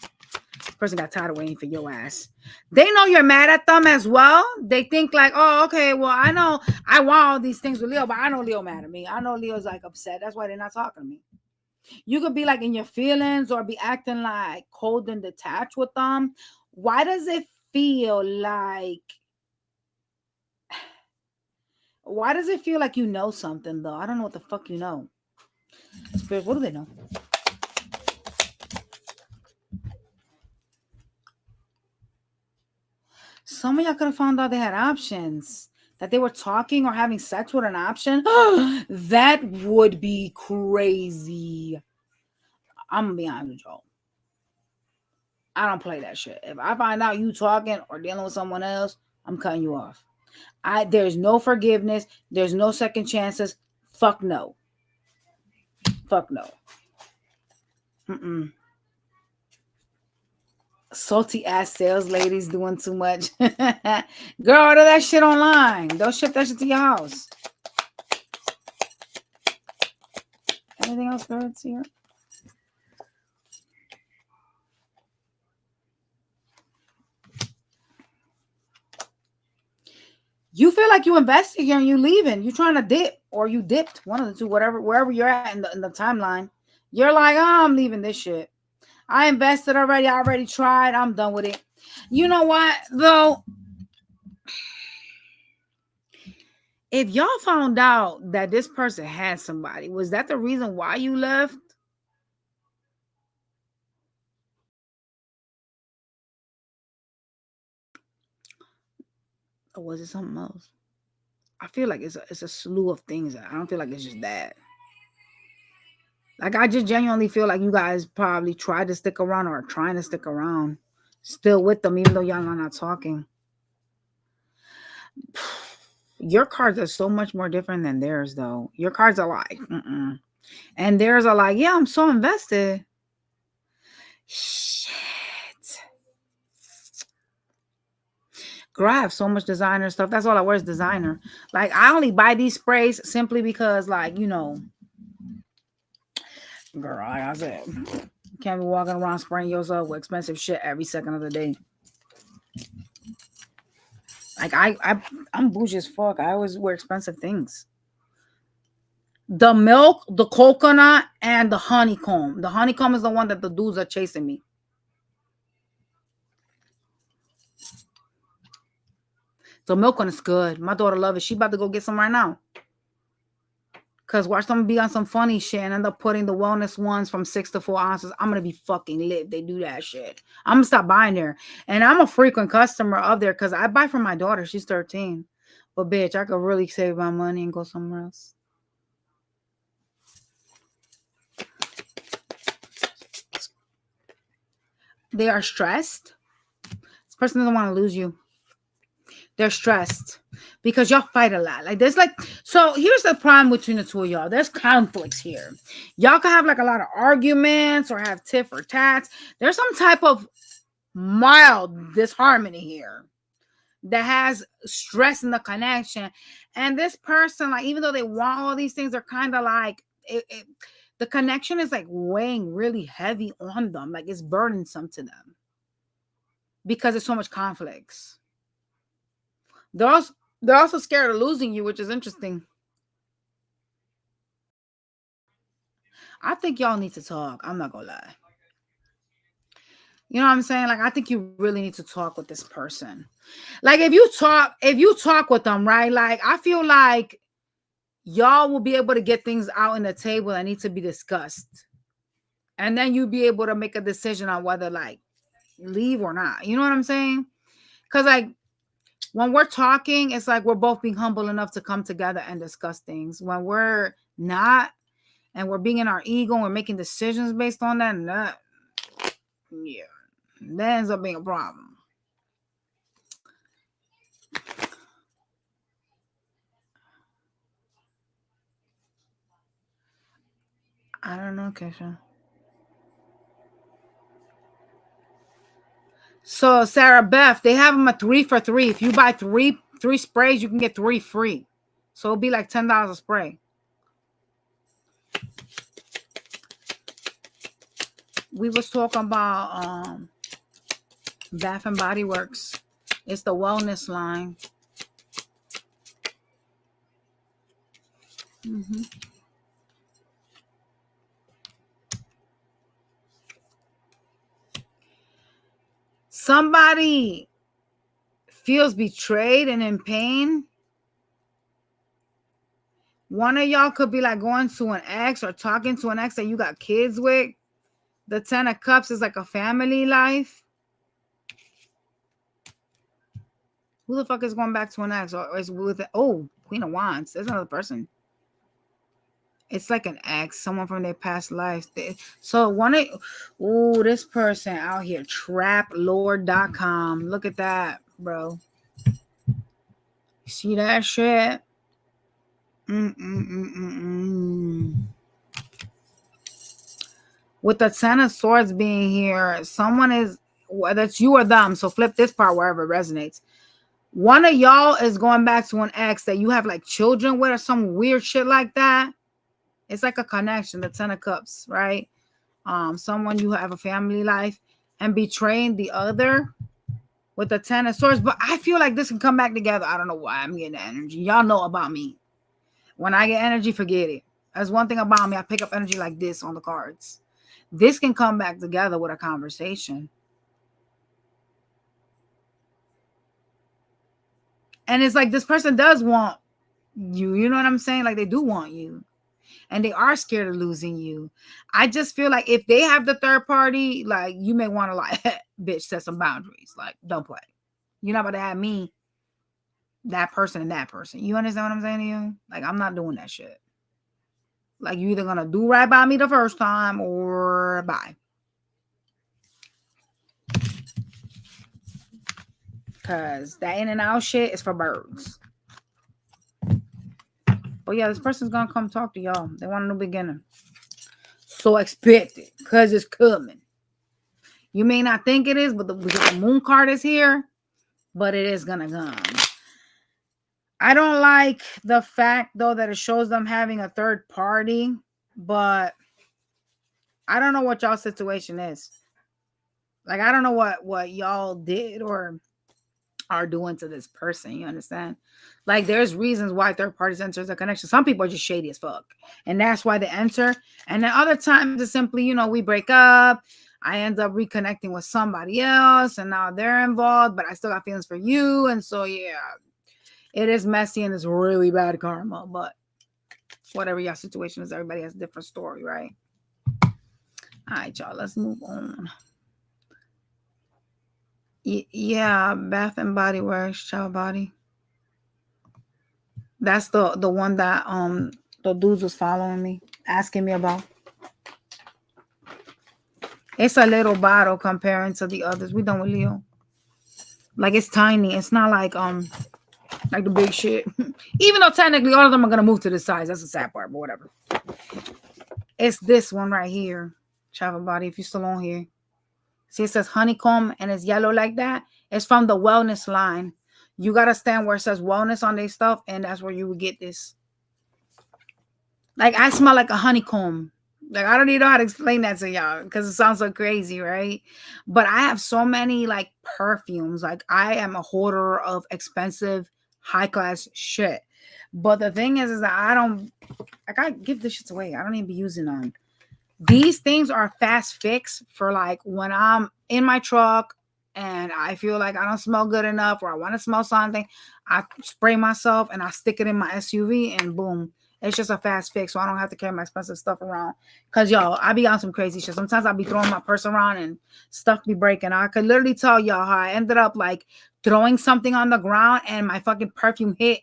Person got tired of waiting for your ass. They know you're mad at them as well. They think like, oh, okay, well, I know I want all these things with Leo, but I know Leo mad at me. I know Leo's like upset. That's why they're not talking to me. You could be like in your feelings or be acting like cold and detached with them. Why does it feel like you know something though? I don't know what the fuck you know. Spirit, what do they know? Some of y'all could have found out they had options. That they were talking or having sex with an option. That would be crazy. I'm gonna be honest with y'all. I don't play that shit. If I find out you talking or dealing with someone else, I'm cutting you off. There's no forgiveness. There's no second chances. Fuck no. Fuck no. Salty ass sales ladies doing too much. Girl, order that shit online. Don't ship that shit to your house. Anything else, birds here? You feel like you invested here and you leaving. You trying to dip or you dipped. One of the two, wherever you're at in the timeline. You're like, oh, I'm leaving this shit. I invested already. I already tried. I'm done with it. You know what, though? If y'all found out that this person had somebody, was that the reason why you left? Or was it something else? I feel like it's a slew of things. I don't feel like it's just that. Like, I just genuinely feel like you guys probably tried to stick around or are trying to stick around. Still with them, even though y'all are not talking. Your cards are so much more different than theirs, though. Your cards are like, and theirs are like, yeah, I'm so invested. Shit. Girl, I have so much designer stuff. That's all I wear is designer. Like, I only buy these sprays simply because, like, you know, girl, like I said, you can't be walking around spraying yourself with expensive shit every second of the day. Like, I'm bougie as fuck. I always wear expensive things. The milk, the coconut, and the honeycomb. The honeycomb is the one that the dudes are chasing me. The milk one is good. My daughter loves it. She about to go get some right now. Because watch them be on some funny shit and end up putting the wellness ones from 6 to 4 ounces. I'm going to be fucking lit. They do that shit. I'm going to stop buying there. And I'm a frequent customer of there because I buy from my daughter. She's 13. But bitch, I could really save my money and go somewhere else. They are stressed. This person doesn't want to lose you. They're stressed because y'all fight a lot. Like there's like, so here's the problem between the two of y'all. There's conflicts here. Y'all can have like a lot of arguments or have tiff or tats. There's some type of mild disharmony here that has stress in the connection. And this person, like, even though they want all these things, they're kind of like, the connection is like weighing really heavy on them. Like it's burdensome to them because there's so much conflicts. They're also scared of losing you, which is interesting. I think y'all need to talk. I'm not gonna lie. You know what I'm saying? Like, I think you really need to talk with this person. Like, if you talk with them, right? Like, I feel like y'all will be able to get things out on the table that need to be discussed. And then you'll be able to make a decision on whether, like, leave or not. You know what I'm saying? Because, like, when we're talking, it's like we're both being humble enough to come together and discuss things. When we're not, and we're being in our ego and we're making decisions based on that, and that, yeah, that ends up being a problem. I don't know, Kesha. So Sarah Beth, they have them a 3 for 3. If you buy three sprays, you can get 3 free. So it'll be like $10 a spray. We was talking about Bath and Body Works. It's the wellness line. Mm-hmm. Somebody feels betrayed and in pain. One of y'all could be like going to an ex or talking to an ex that you got kids with. The 10 of Cups is like a family life. Who the fuck is going back to an ex? Or is with Queen of Wands. There's another person. It's like an ex, someone from their past lives. So this person out here, traplord.com. Look at that, bro. See that shit? With the 10 of Swords being here, someone is, whether it's you or them, so flip this part wherever it resonates. One of y'all is going back to an ex that you have like children with or some weird shit like that. It's like a connection, the 10 of Cups, right? Someone you have a family life and betraying the other with the 10 of Swords. But I feel like this can come back together. I don't know why I'm getting the energy. Y'all know about me. When I get energy, forget it. That's one thing about me. I pick up energy like this on the cards. This can come back together with a conversation. And it's like this person does want you. You know what I'm saying? Like they do want you. And they are scared of losing you. I just feel like if they have the third party, like you may want to like, bitch, set some boundaries. Like, don't play. You're not about to have me, that person, and that person. You understand what I'm saying to you? Like, I'm not doing that shit. Like, you either going to do right by me the first time or bye. Because that in and out shit is for birds. But yeah, this person's going to come talk to y'all. They want a new beginning. So expect it. Because it's coming. You may not think it is, but because the moon card is here, but it is gonna come. I don't like the fact though that it shows them having a third party, but I don't know what y'all situation is. Like, I don't know what y'all did or are doing to this person. You understand? Like, there's reasons why third parties enters a connection. Some people are just shady as fuck, and that's why they enter. And then other times it's simply, you know, we break up. I end up reconnecting with somebody else, and now they're involved, but I still got feelings for you. And so, yeah, it is messy and it's really bad karma. But whatever your situation is, everybody has a different story, right? All right, y'all. Let's move on. Yeah, Bath and Body Works, Child Body. That's the one that the dudes was following me, asking me about. It's a little bottle comparing to the others. We done with Leo. Like, it's tiny. It's not like the big shit. Even though technically all of them are gonna move to this size. That's the sad part, but whatever. It's this one right here, Child Body. If you're still on here. See, it says honeycomb and it's yellow like that. It's from the wellness line. You got to stand where it says wellness on their stuff, and that's where you would get this. Like, I smell like a honeycomb. Like, I don't even know how to explain that to y'all because it sounds so crazy, right? But I have so many, like, perfumes. Like, I am a hoarder of expensive, high-class shit. But the thing is that I give this shit away. I don't even be using them. These things are fast fix for like when I'm in my truck and I feel like I don't smell good enough or I want to smell something. I spray myself and I stick it in my SUV and boom. It's just a fast fix. So I don't have to carry my expensive stuff around. Cause y'all, I be on some crazy shit. Sometimes I'll be throwing my purse around and stuff be breaking. I could literally tell y'all how I ended up like throwing something on the ground and my fucking perfume hit.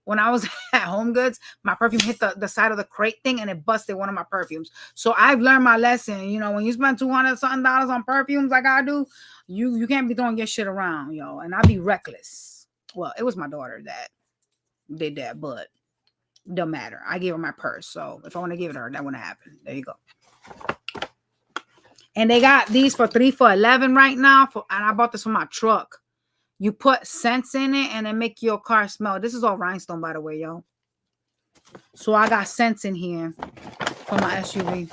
When I was at Home Goods, my perfume hit the side of the crate thing and it busted one of my perfumes. So I've learned my lesson. You know, when you spend $200 something on perfumes like I do, you can't be throwing your shit around, yo. And I be reckless. Well, it was my daughter that did that, but it don't matter. I gave her my purse. So if I want to give it to her, that wouldn't happen. There you go. And they got these for 3 for $11 right now. And I bought this for my truck. You put scents in it and it make your car smell. This is all rhinestone, by the way, yo. So I got scents in here for my SUV.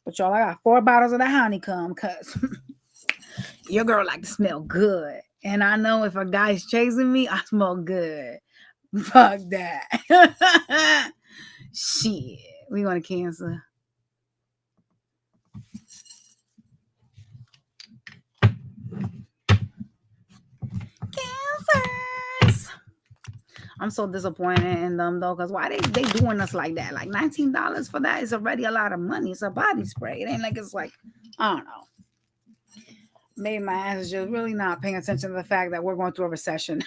But y'all, I got 4 bottles of the honeycomb because your girl like to smell good. And I know if a guy's chasing me, I smell good. Fuck that. Shit. We want to cancel. Cancers. I'm so disappointed in them though, because why they doing us like that? Like $19 for that is already a lot of money. It's a body spray. It ain't like it's like, I don't know. Maybe my ass is just really not paying attention to the fact that we're going through a recession.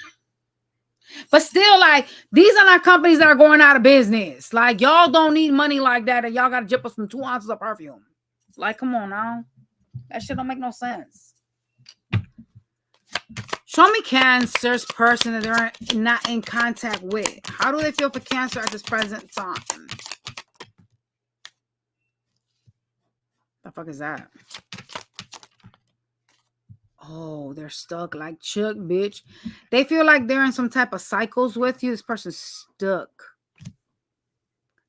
But still, like, these are not companies that are going out of business. Like, y'all don't need money like that, and y'all got to jip us from 2 ounces of perfume. Like, come on now. That shit don't make no sense. Show me Cancer's person that they're not in contact with. How do they feel for Cancer at this present time? The fuck is that? Oh, they're stuck like Chuck, bitch. They feel like they're in some type of cycles with you. This person's stuck.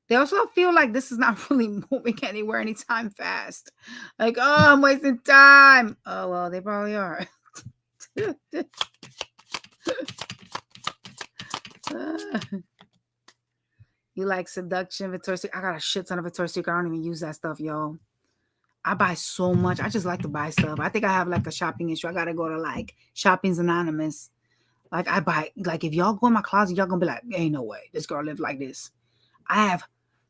They also feel like this is not really moving anywhere anytime fast. Like, oh, I'm wasting time. Oh, well, they probably are. You like seduction, Victoria's Secret? I got a shit ton of Victoria's Secret. I don't even use that stuff, yo. I buy so much. I just like to buy stuff. I think I have like a shopping issue. I gotta go to like Shopping's Anonymous. Like, I buy, like, if y'all go in my closet, y'all gonna be like, ain't no way this girl live like this. I have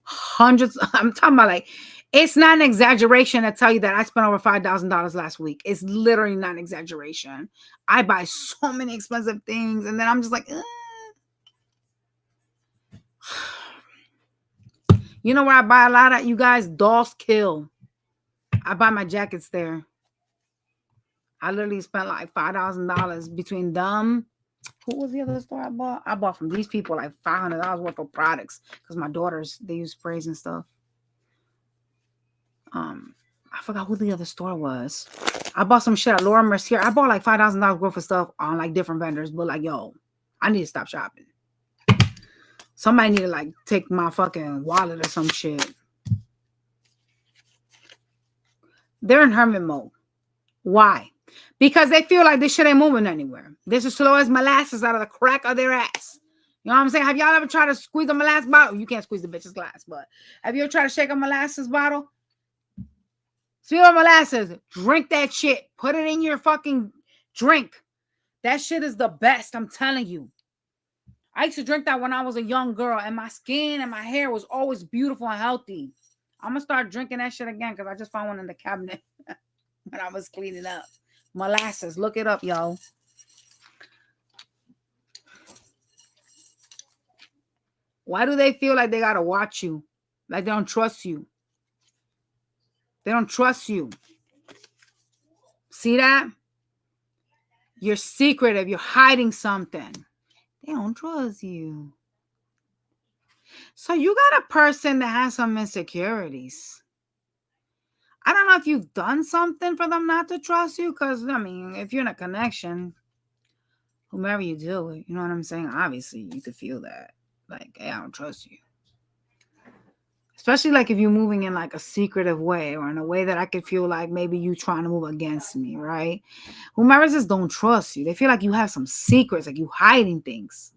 hundreds. I'm talking about, like, it's not an exaggeration to tell you that I spent over $5,000 last week. It's literally not an exaggeration. I buy so many expensive things, and then I'm just like, You know where I buy a lot at, you guys? Dolls Kill. I buy my jackets there. I literally spent like $5,000 between them. Who was the other store I bought? I bought from these people like $500 worth of products because my daughters, they use sprays and stuff. I forgot who the other store was. I bought some shit at Laura Mercier. I bought like $5,000 worth of stuff on like different vendors, but like, yo, I need to stop shopping. Somebody need to like take my fucking wallet or some shit. They're in hermit mode. Why? Because they feel like this shit ain't moving anywhere. This is slow as molasses out of the crack of their ass. You know what I'm saying? Have y'all ever tried to squeeze a molasses bottle? You can't squeeze the bitch's glass, but have you ever tried to shake a molasses bottle? Sweet molasses, drink that shit. Put it in your fucking drink. That shit is the best, I'm telling you. I used to drink that when I was a young girl, and my skin and my hair was always beautiful and healthy. I'm going to start drinking that shit again because I just found one in the cabinet when I was cleaning up. Molasses, look it up, yo. Why do they feel like they got to watch you? Like they don't trust you? They don't trust you. See that? You're secretive. You're hiding something. They don't trust you. So you got a person that has some insecurities. I don't know if you've done something for them not to trust you. Because, I mean, if you're in a connection, whomever you deal with, you know what I'm saying? Obviously, you could feel that. Like, hey, I don't trust you. Especially like if you're moving in like a secretive way or in a way that I could feel like maybe you trying to move against me, right? Whomever just don't trust you. They feel like you have some secrets, like you hiding things.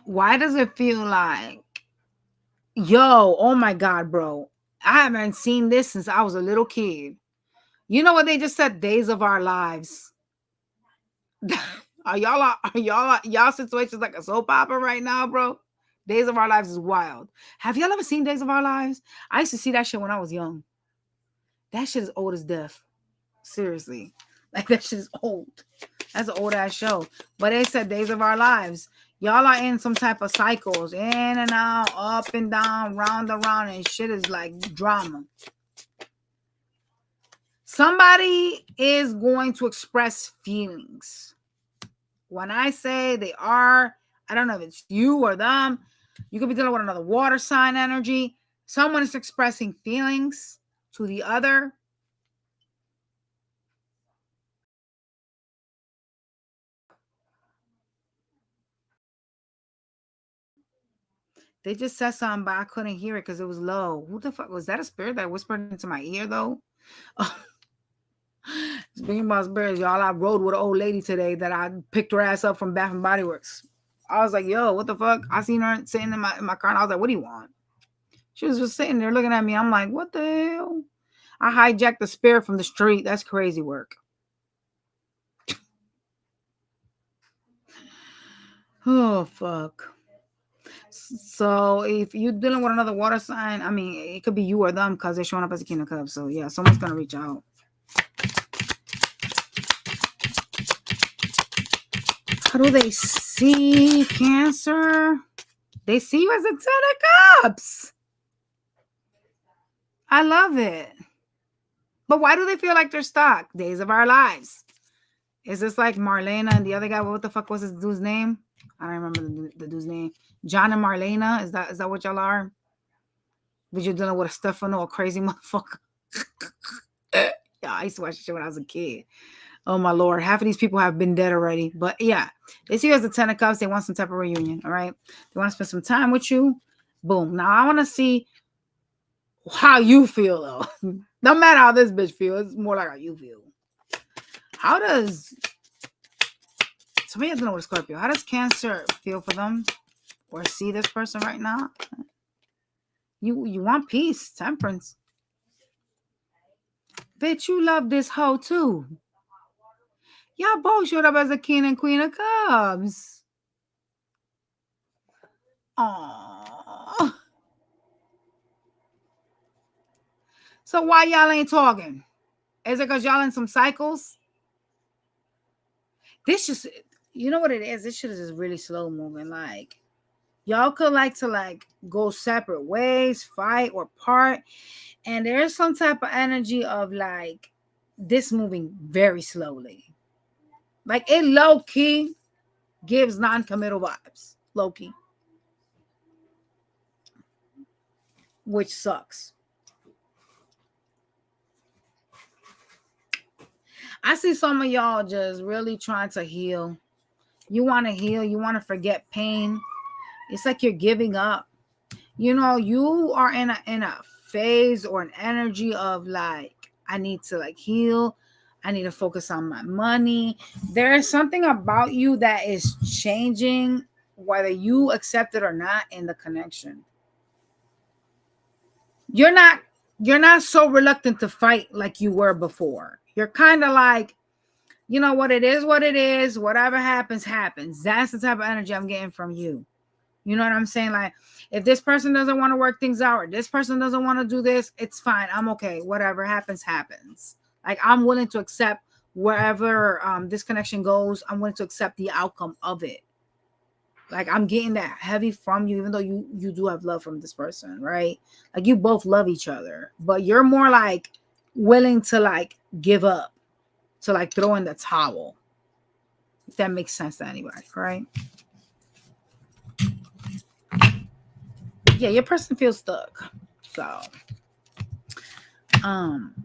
Why does it feel like, yo, oh my God, bro. I haven't seen this since I was a little kid. You know what they just said? Days of Our Lives. Are y'all situations like a soap opera right now, bro? Days of Our Lives is wild. Have y'all ever seen Days of Our Lives? I used to see that shit when I was young. That shit is old as death. Seriously. Like that shit is old. That's an old ass show. But they said Days of Our Lives. Y'all are in some type of cycles. In and out, up and down, round and round. And shit is like drama. Somebody is going to express feelings. When I say they are, I don't know if it's you or them. You could be dealing with another water sign energy. Someone is expressing feelings to the other. They just said something, but I couldn't hear it because it was low. Who the fuck? Was that a spirit that whispered into my ear, though? Speaking about spirits, y'all, I rode with an old lady today that I picked her ass up from Bath and Body Works. I was like, yo, what the fuck? I seen her sitting in my car, and I was like, what do you want? She was just sitting there looking at me. I'm like, what the hell? I hijacked the spirit from the street. That's crazy work. Oh, fuck. So if you're dealing with another water sign, I mean, it could be you or them because they're showing up as a King of Cups. So, yeah, someone's going to reach out. How do they see Cancer? They see you as a 10 of Cups. I love it. But why do they feel like they're stuck? Days of Our Lives. Is this like Marlena and the other guy? What the fuck was his dude's name? I don't remember the dude's name. John and Marlena? Is that what y'all are? But you're dealing with a Stefano, a crazy motherfucker. Yeah, I used to watch shit when I was a kid. Oh my Lord. Half of these people have been dead already. But yeah, they see you as the 10 of Cups. They want some type of reunion. All right. They want to spend some time with you. Boom. Now I want to see how you feel though. No matter how this bitch feels, it's more like how you feel. How does somebody doesn't know what Scorpio? How does Cancer feel for them or see this person right now? You want peace, temperance. Bitch, you love this hoe too. Y'all both showed up as a King and Queen of Cups. Aww. So why y'all ain't talking? Is it because y'all in some cycles? This just, you know what it is? This shit is just really slow moving. Like, y'all could like to like go separate ways, fight or part. And there's some type of energy of like this moving very slowly. Like it low key gives non-committal vibes. Low key. which sucks. I see some of y'all just really trying to heal. You want to heal. You want to forget pain. It's like you're giving up. You know, you are in a phase or an energy of like, I need to like heal. I need to focus on my money. There is something about you that is changing, whether you accept it or not, in the connection. You're not so reluctant to fight like you were before. You're kind of like, you know what it is, whatever happens, happens. That's the type of energy I'm getting from you. You know what I'm saying? Like, if this person doesn't want to work things out, or this person doesn't want to do this, it's fine. I'm okay. Whatever happens, happens. Like, I'm willing to accept wherever this connection goes. I'm willing to accept the outcome of it. Like, I'm getting that heavy from you, even though you do have love from this person, right? Like, you both love each other, but you're more like willing to like give up, to like throw in the towel. If that makes sense to anybody, right? Yeah, your person feels stuck. So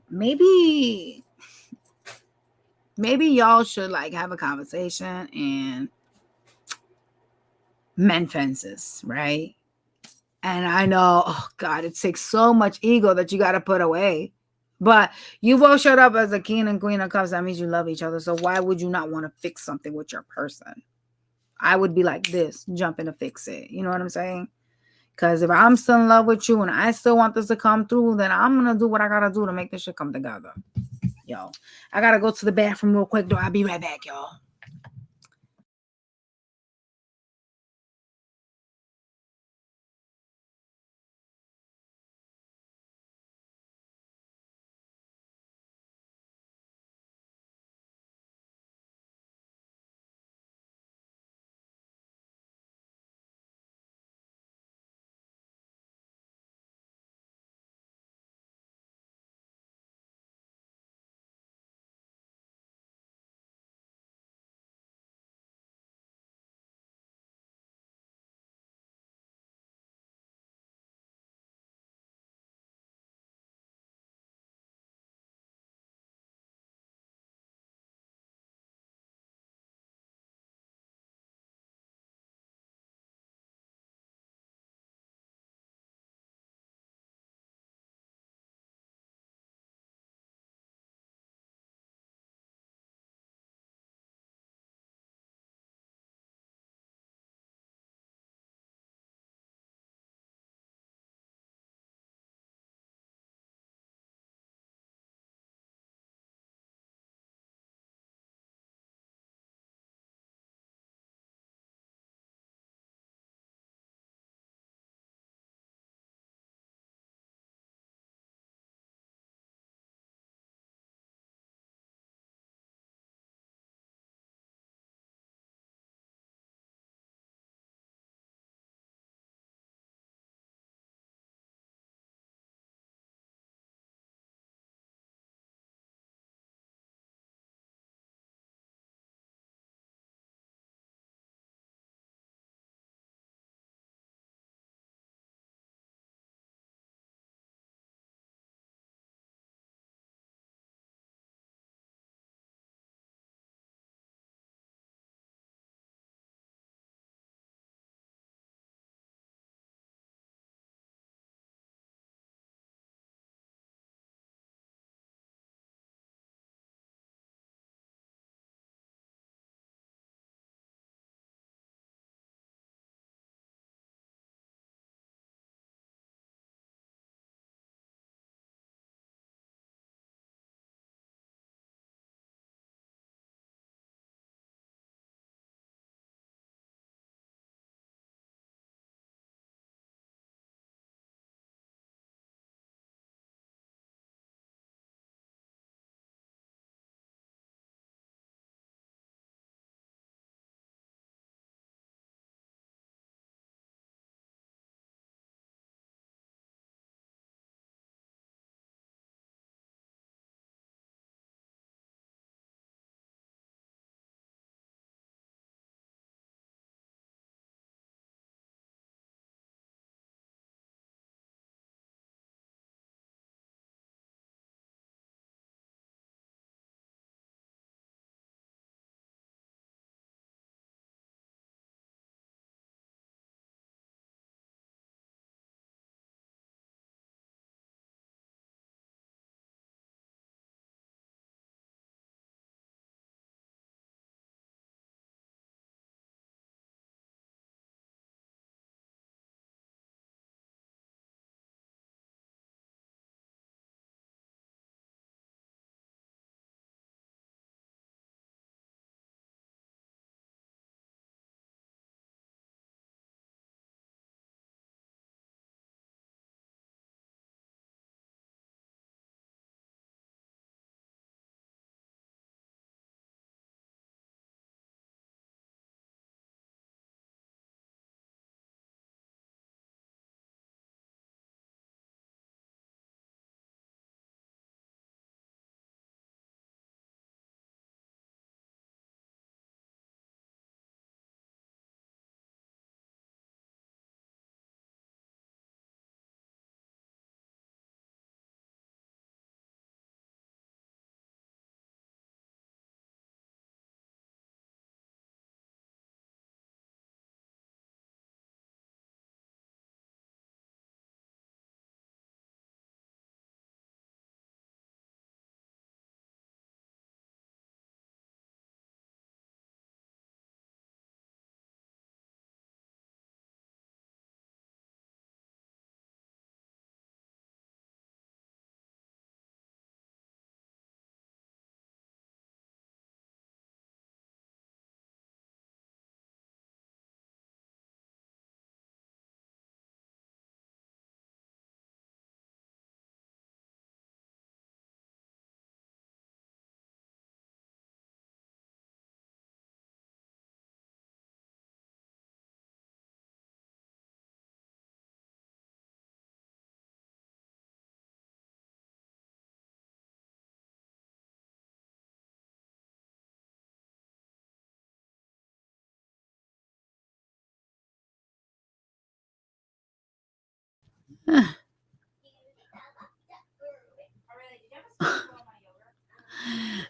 maybe y'all should like have a conversation and mend fences, right? And I know, oh God, it takes so much ego that you got to put away. But you both showed up as a king and queen of cups. That means you love each other. So why would you not want to fix something with your person? I would be like this, jumping to fix it. You know what I'm saying? Because if I'm still in love with you and I still want this to come through, then I'm going to do what I got to do to make this shit come together. Yo, I got to go to the bathroom real quick, though. I'll be right back, y'all.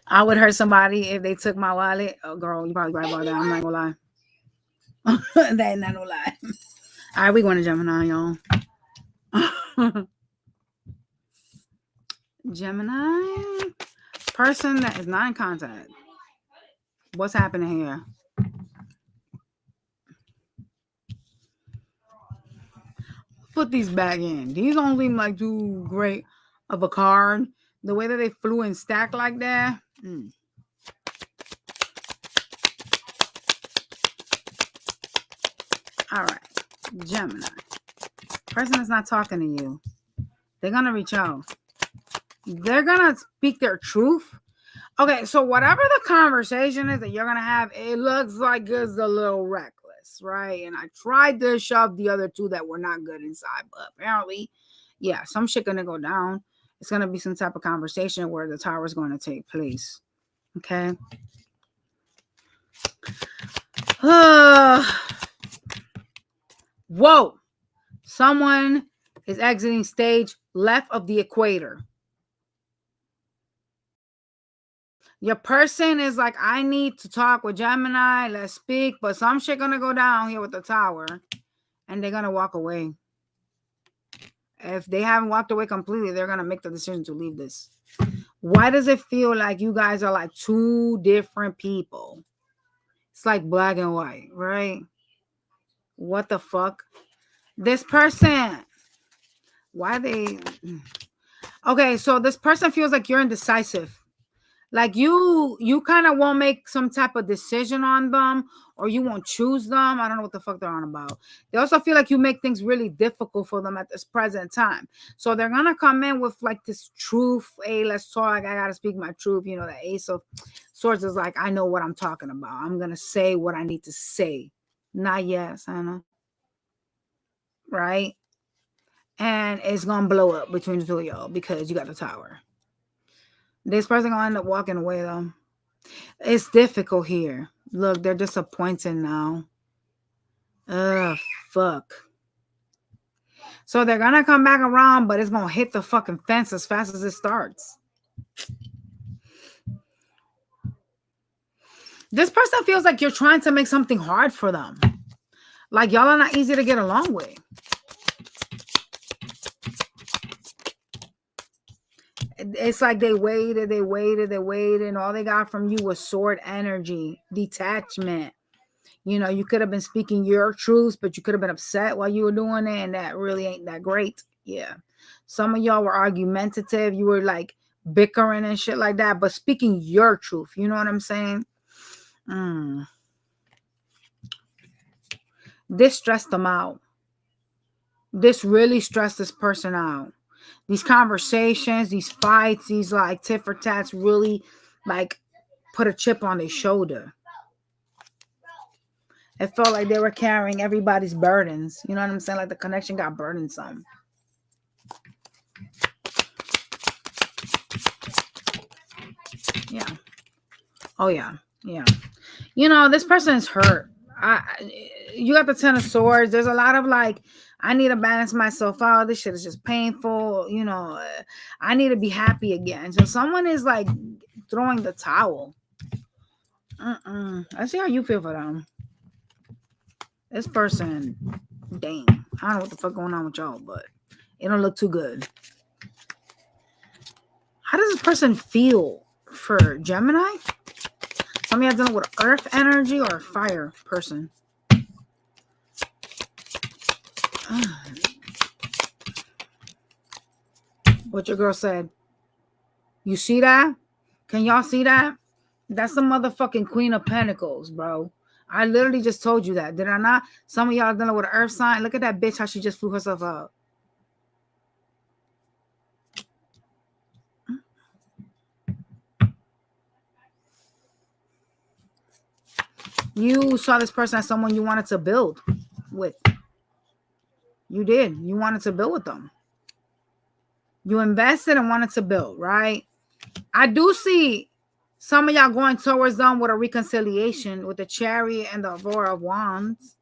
I would hurt somebody if they took my wallet. Oh, girl, you probably right about that. I'm not gonna lie. That ain't not no lie. All right, we going to Gemini, y'all. Gemini, person that is not in contact. What's happening here? Put these back in. These don't seem like too great of a card. The way that they flew and stacked like that. All right, Gemini. Person that's not talking to you. They're going to reach out. They're going to speak their truth. Okay, so whatever the conversation is that you're going to have, it looks like it's a little reckless, right? And I tried to shove the other two that were not good inside, but apparently, yeah, some shit going to go down. It's going to be some type of conversation where the tower is going to take place. Okay? Whoa! Someone is exiting stage left of the equator. Your person is like, I need to talk with Gemini. Let's speak. But some shit gonna go down here with the tower. And they're gonna walk away. If they haven't walked away completely, they're gonna make the decision to leave this. Why does it feel like you guys are like two different people? It's like black and white, right? What the fuck? This person. Why they... Okay, so this person feels like you're indecisive. Like you kind of won't make some type of decision on them, or you won't choose them. I don't know what the fuck they're on about. They also feel like you make things really difficult for them at this present time. So they're gonna come in with like this truth. Hey, let's talk. I gotta speak my truth. You know, the Ace of Swords is like, I know what I'm talking about. I'm gonna say what I need to say. Not yet, Sana. Right? And it's gonna blow up between the two of y'all because you got the tower. This person gonna end up walking away though. It's difficult here. Look, they're disappointed now. Ugh, fuck. So they're gonna come back around, but it's gonna hit the fucking fence as fast as it starts. This person feels like you're trying to make something hard for them. Like y'all are not easy to get along with. It's like they waited, and all they got from you was sword energy, detachment. You know, you could have been speaking your truths, but you could have been upset while you were doing it, and that really ain't that great. Yeah. Some of y'all were argumentative. You were like bickering and shit like that, but speaking your truth. You know what I'm saying? This stressed them out. This really stressed this person out. These conversations, these fights, these like tit for tats really like put a chip on their shoulder. It felt like they were carrying everybody's burdens. You know what I'm saying? Like the connection got burdensome. Yeah. Oh, yeah. Yeah. You know, this person is hurt. You got the Ten of Swords. There's a lot of like, I need to balance myself out. This shit is just painful. You know, I need to be happy again. So someone is like throwing the towel. I see how you feel for them. This person, dang. I don't know what the fuck going on with y'all, but it don't look too good. How does this person feel for Gemini? Some of y'all dealing with earth energy or a fire person. What your girl said. You see that? Can y'all see that? That's the motherfucking Queen of Pentacles, bro. I literally just told you that. Did I not? Some of y'all dealing with an earth sign. Look at that bitch, how she just flew herself out. You saw this person as someone you wanted to build with. You did. You wanted to build with them. You invested and wanted to build, right? I do see some of y'all going towards them with a reconciliation with the Chariot and the Four of Wands.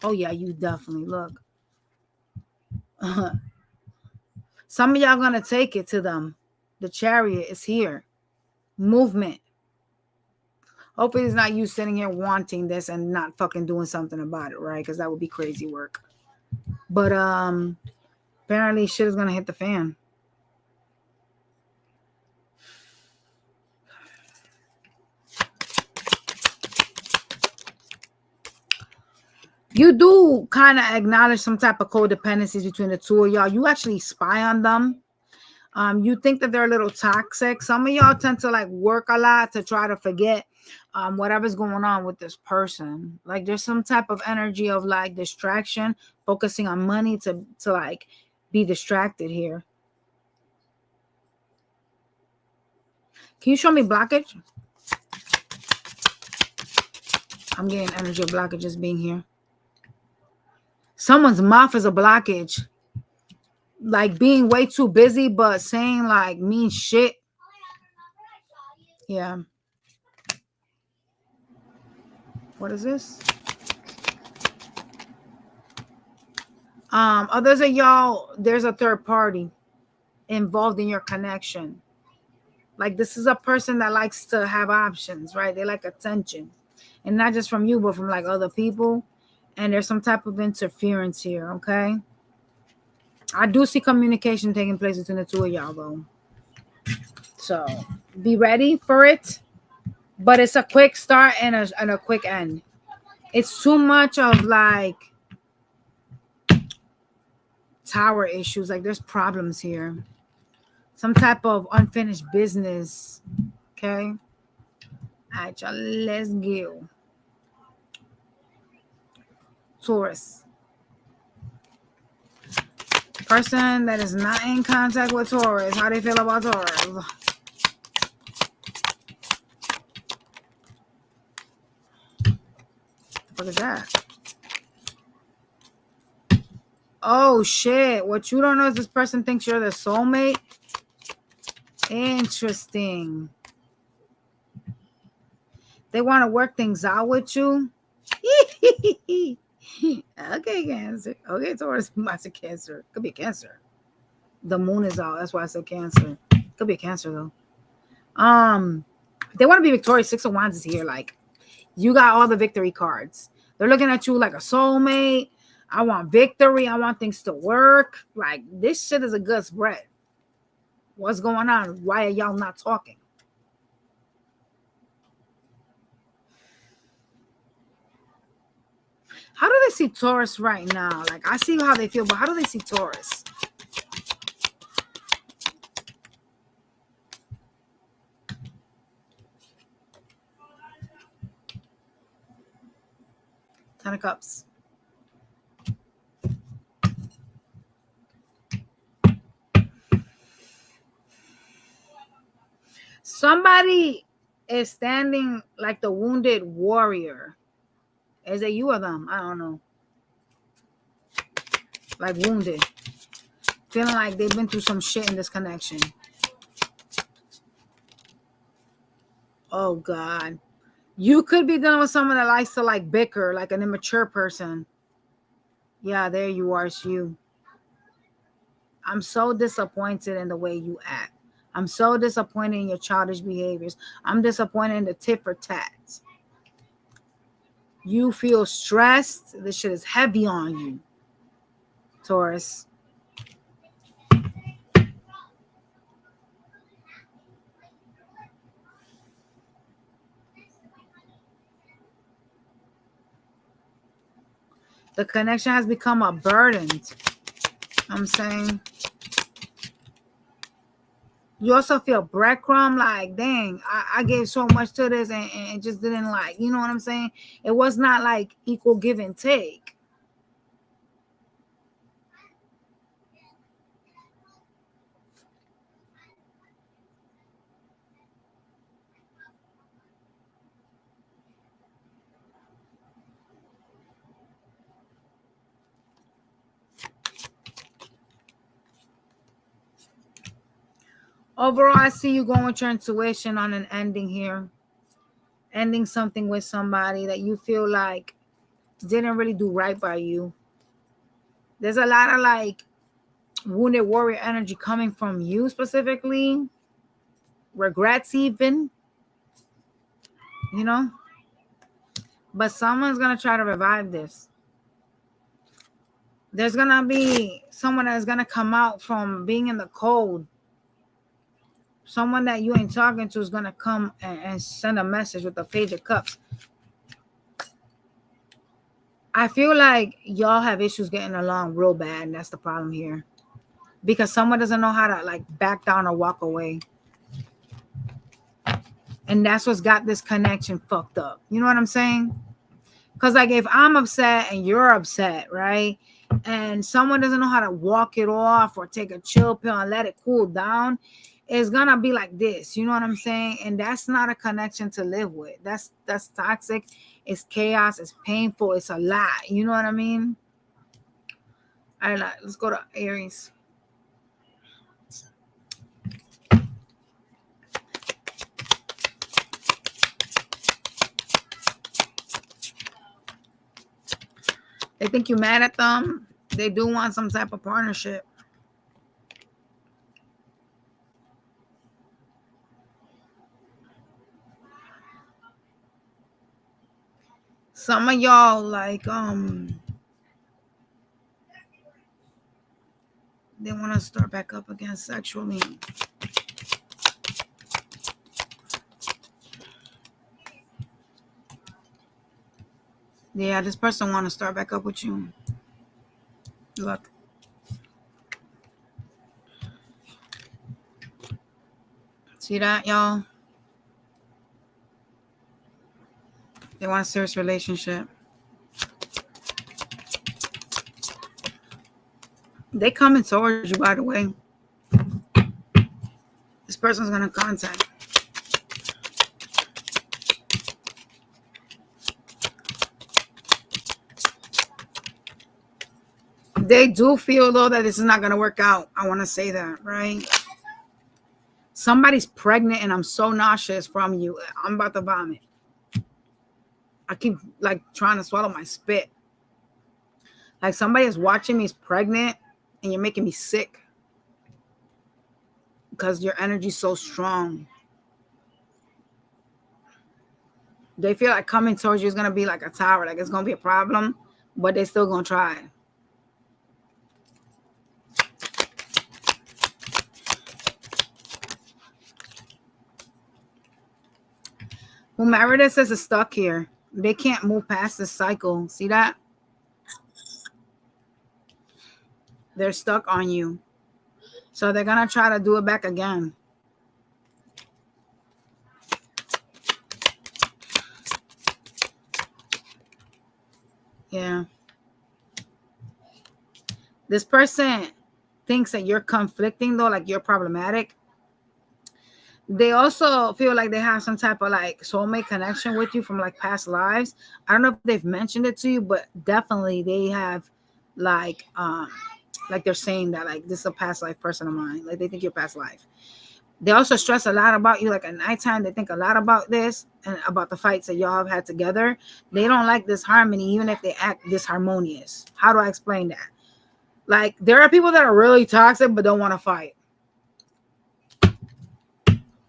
Oh, yeah, you definitely look. Some of y'all gonna take it to them. The Chariot is here. Movement. Hopefully it's not you sitting here wanting this and not fucking doing something about it, right? Because that would be crazy work. But apparently shit is gonna hit the fan. You do kind of acknowledge some type of codependencies between the two of y'all. You actually spy on them. You think that they're a little toxic. Some of y'all tend to like work a lot to try to forget whatever's going on with this person. Like there's some type of energy of like distraction, focusing on money to like be distracted here. Can you show me blockage? I'm getting energy of blockage just being here. Someone's mouth is a blockage. Like being way too busy, but saying like mean shit. Yeah. What is this? Others of y'all, there's a third party involved in your connection. Like this is a person that likes to have options, right? They like attention. And not just from you, but from like other people. And there's some type of interference here, okay? I do see communication taking place between the two of y'all, though. So be ready for it. But it's a quick start and a quick end. It's too much of like tower issues. Like there's problems here. Some type of unfinished business. Okay. All right, y'all. Let's go. Taurus. Person that is not in contact with Taurus. How they feel about Taurus? What is that? Oh shit. What you don't know is this person thinks you're the soulmate. Interesting. They want to work things out with you. Okay, Cancer. Okay, Taurus. I said Cancer. Could be Cancer. The moon is out. That's why I said Cancer. Could be a Cancer though. They want to be victorious. Six of Wands is here. Like you got all the victory cards. They're looking at you like a soulmate. I want victory. I want things to work. Like this shit is a good spread. What's going on? Why are y'all not talking? How do they see Taurus right now? Like I see how they feel, but how do they see Taurus? Ten of Cups. Somebody is standing like the wounded warrior. Is it you or them? I don't know. Like wounded. Feeling like they've been through some shit in this connection. Oh, God. You could be dealing with someone that likes to like bicker, like an immature person. Yeah, there you are. It's you. I'm so disappointed in the way you act. I'm so disappointed in your childish behaviors. I'm disappointed in the tit for tat. You feel stressed. This shit is heavy on you, Taurus. The connection has become a burden. I'm saying. You also feel breadcrumb, like, dang, I gave so much to this and it just didn't like, you know what I'm saying? It was not like equal give and take. Overall, I see you going with your intuition on an ending here. Ending something with somebody that you feel like didn't really do right by you. There's a lot of like wounded warrior energy coming from you specifically. Regrets even. You know? But someone's going to try to revive this. There's going to be someone that's going to come out from being in the cold. Someone that you ain't talking to is going to come and send a message with the Page of Cups. I feel like y'all have issues getting along real bad, and that's the problem here. Because someone doesn't know how to like back down or walk away. And that's what's got this connection fucked up. You know what I'm saying? Because like if I'm upset and you're upset, right? And someone doesn't know how to walk it off or take a chill pill and let it cool down, it's gonna be like this. You know what I'm saying? And that's not a connection to live with. That's toxic. It's chaos. It's painful. It's a lot. You know what I mean? All right, let's go to Aries. They think you're mad at them. They do want some type of partnership. Some of y'all like they want to start back up again sexually. Yeah, this person want to start back up with you. Look. See that, y'all? They want a serious relationship. They coming towards you, by the way. This person's going to contact. They do feel, though, that this is not going to work out. I want to say that, right? Somebody's pregnant and I'm so nauseous from you. I'm about to vomit. I keep, like, trying to swallow my spit. Like, somebody is watching me is pregnant and you're making me sick. Because your energy's so strong. They feel like coming towards you is going to be like a tower. Like, it's going to be a problem. But they're still going to try. Whomever this is stuck here. They can't move past this cycle. See that? They're stuck on you. So they're going to try to do it back again. Yeah. This person thinks that you're conflicting, though, like you're problematic. They also feel like they have some type of like soulmate connection with you from like past lives. I don't know if they've mentioned it to you, but definitely they have like they're saying that like this is a past life person of mine. Like they think you're past life. They also stress a lot about you. Like at nighttime, they think a lot about this and about the fights that y'all have had together. They don't like this harmony, even if they act disharmonious. How do I explain that? Like there are people that are really toxic but don't want to fight.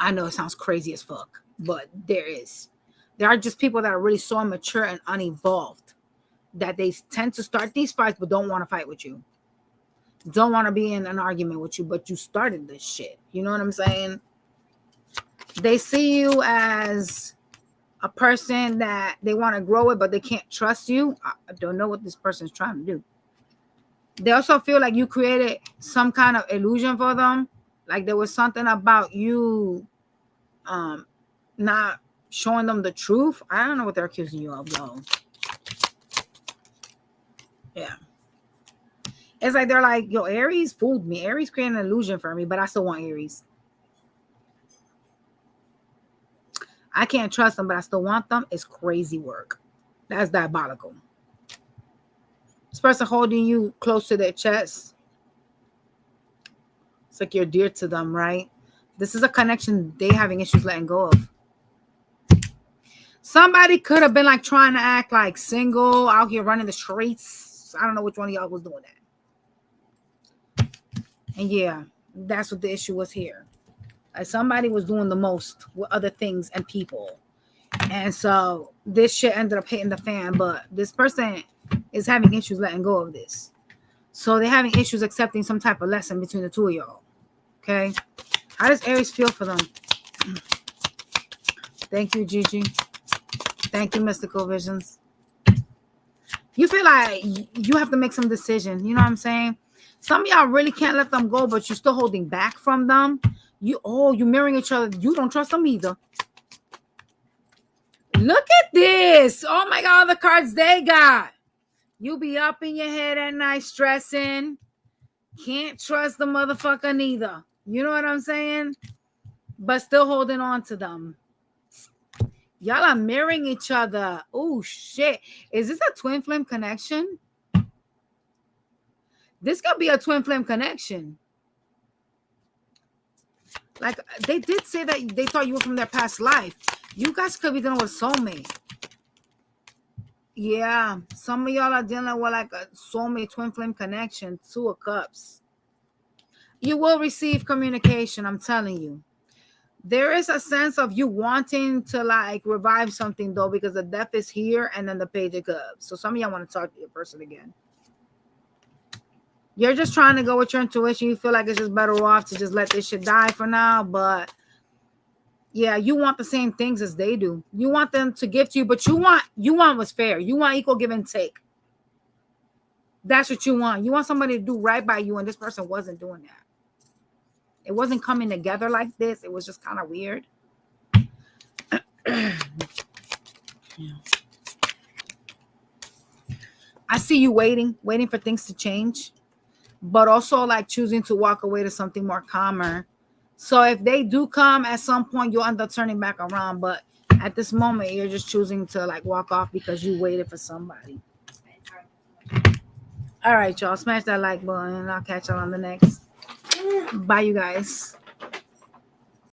I know it sounds crazy as fuck, but there is. There are just people that are really so immature and unevolved that they tend to start these fights but don't want to fight with you. Don't want to be in an argument with you, but you started this shit. You know what I'm saying? They see you as a person that they want to grow with, but they can't trust you. I don't know what this person's trying to do. They also feel like you created some kind of illusion for them. Like there was something about you not showing them the truth. I don't know what they're accusing you of, though. Yeah. It's like they're like, yo, Aries fooled me. Aries created an illusion for me, but I still want Aries. I can't trust them, but I still want them. It's crazy work. That's diabolical. This person holding you close to their chest. It's like you're dear to them, right? This is a connection they having issues letting go of. Somebody could have been like trying to act like single out here running the streets. I don't know which one of y'all was doing that. And yeah, that's what the issue was here. Like somebody was doing the most with other things and people. And so this shit ended up hitting the fan. But this person is having issues letting go of this. So they're having issues accepting some type of lesson between the two of y'all. Okay? How does Aries feel for them? Thank you, Gigi. Thank you, Mystical Visions. You feel like you have to make some decision. You know what I'm saying? Some of y'all really can't let them go, but you're still holding back from them. You're mirroring each other. You don't trust them either. Look at this. Oh my God, the cards they got. You be up in your head at night stressing. Can't trust the motherfucker neither. You know what I'm saying? But still holding on to them. Y'all are mirroring each other. Oh, shit. Is this a twin flame connection? This could be a twin flame connection. Like, they did say that they thought you were from their past life. You guys could be dealing with soulmate. Yeah. Some of y'all are dealing with like a soulmate twin flame connection. 2 of Cups. You will receive communication, I'm telling you. There is a sense of you wanting to like revive something though, because the death is here and then the Page of Cups. So some of y'all want to talk to your person again. You're just trying to go with your intuition. You feel like it's just better off to just let this shit die for now. But yeah, you want the same things as they do. You want them to give to you, but you want what's fair. You want equal give and take. That's what you want. You want somebody to do right by you, and this person wasn't doing that. It wasn't coming together like this. It was just kind of weird. Yeah. I see you waiting for things to change, but also like choosing to walk away to something more calmer. So if they do come at some point, you'll end up turning back around. But at this moment, you're just choosing to like walk off because you waited for somebody. All right, y'all. Smash that like button and I'll catch y'all on the next. Bye, you guys.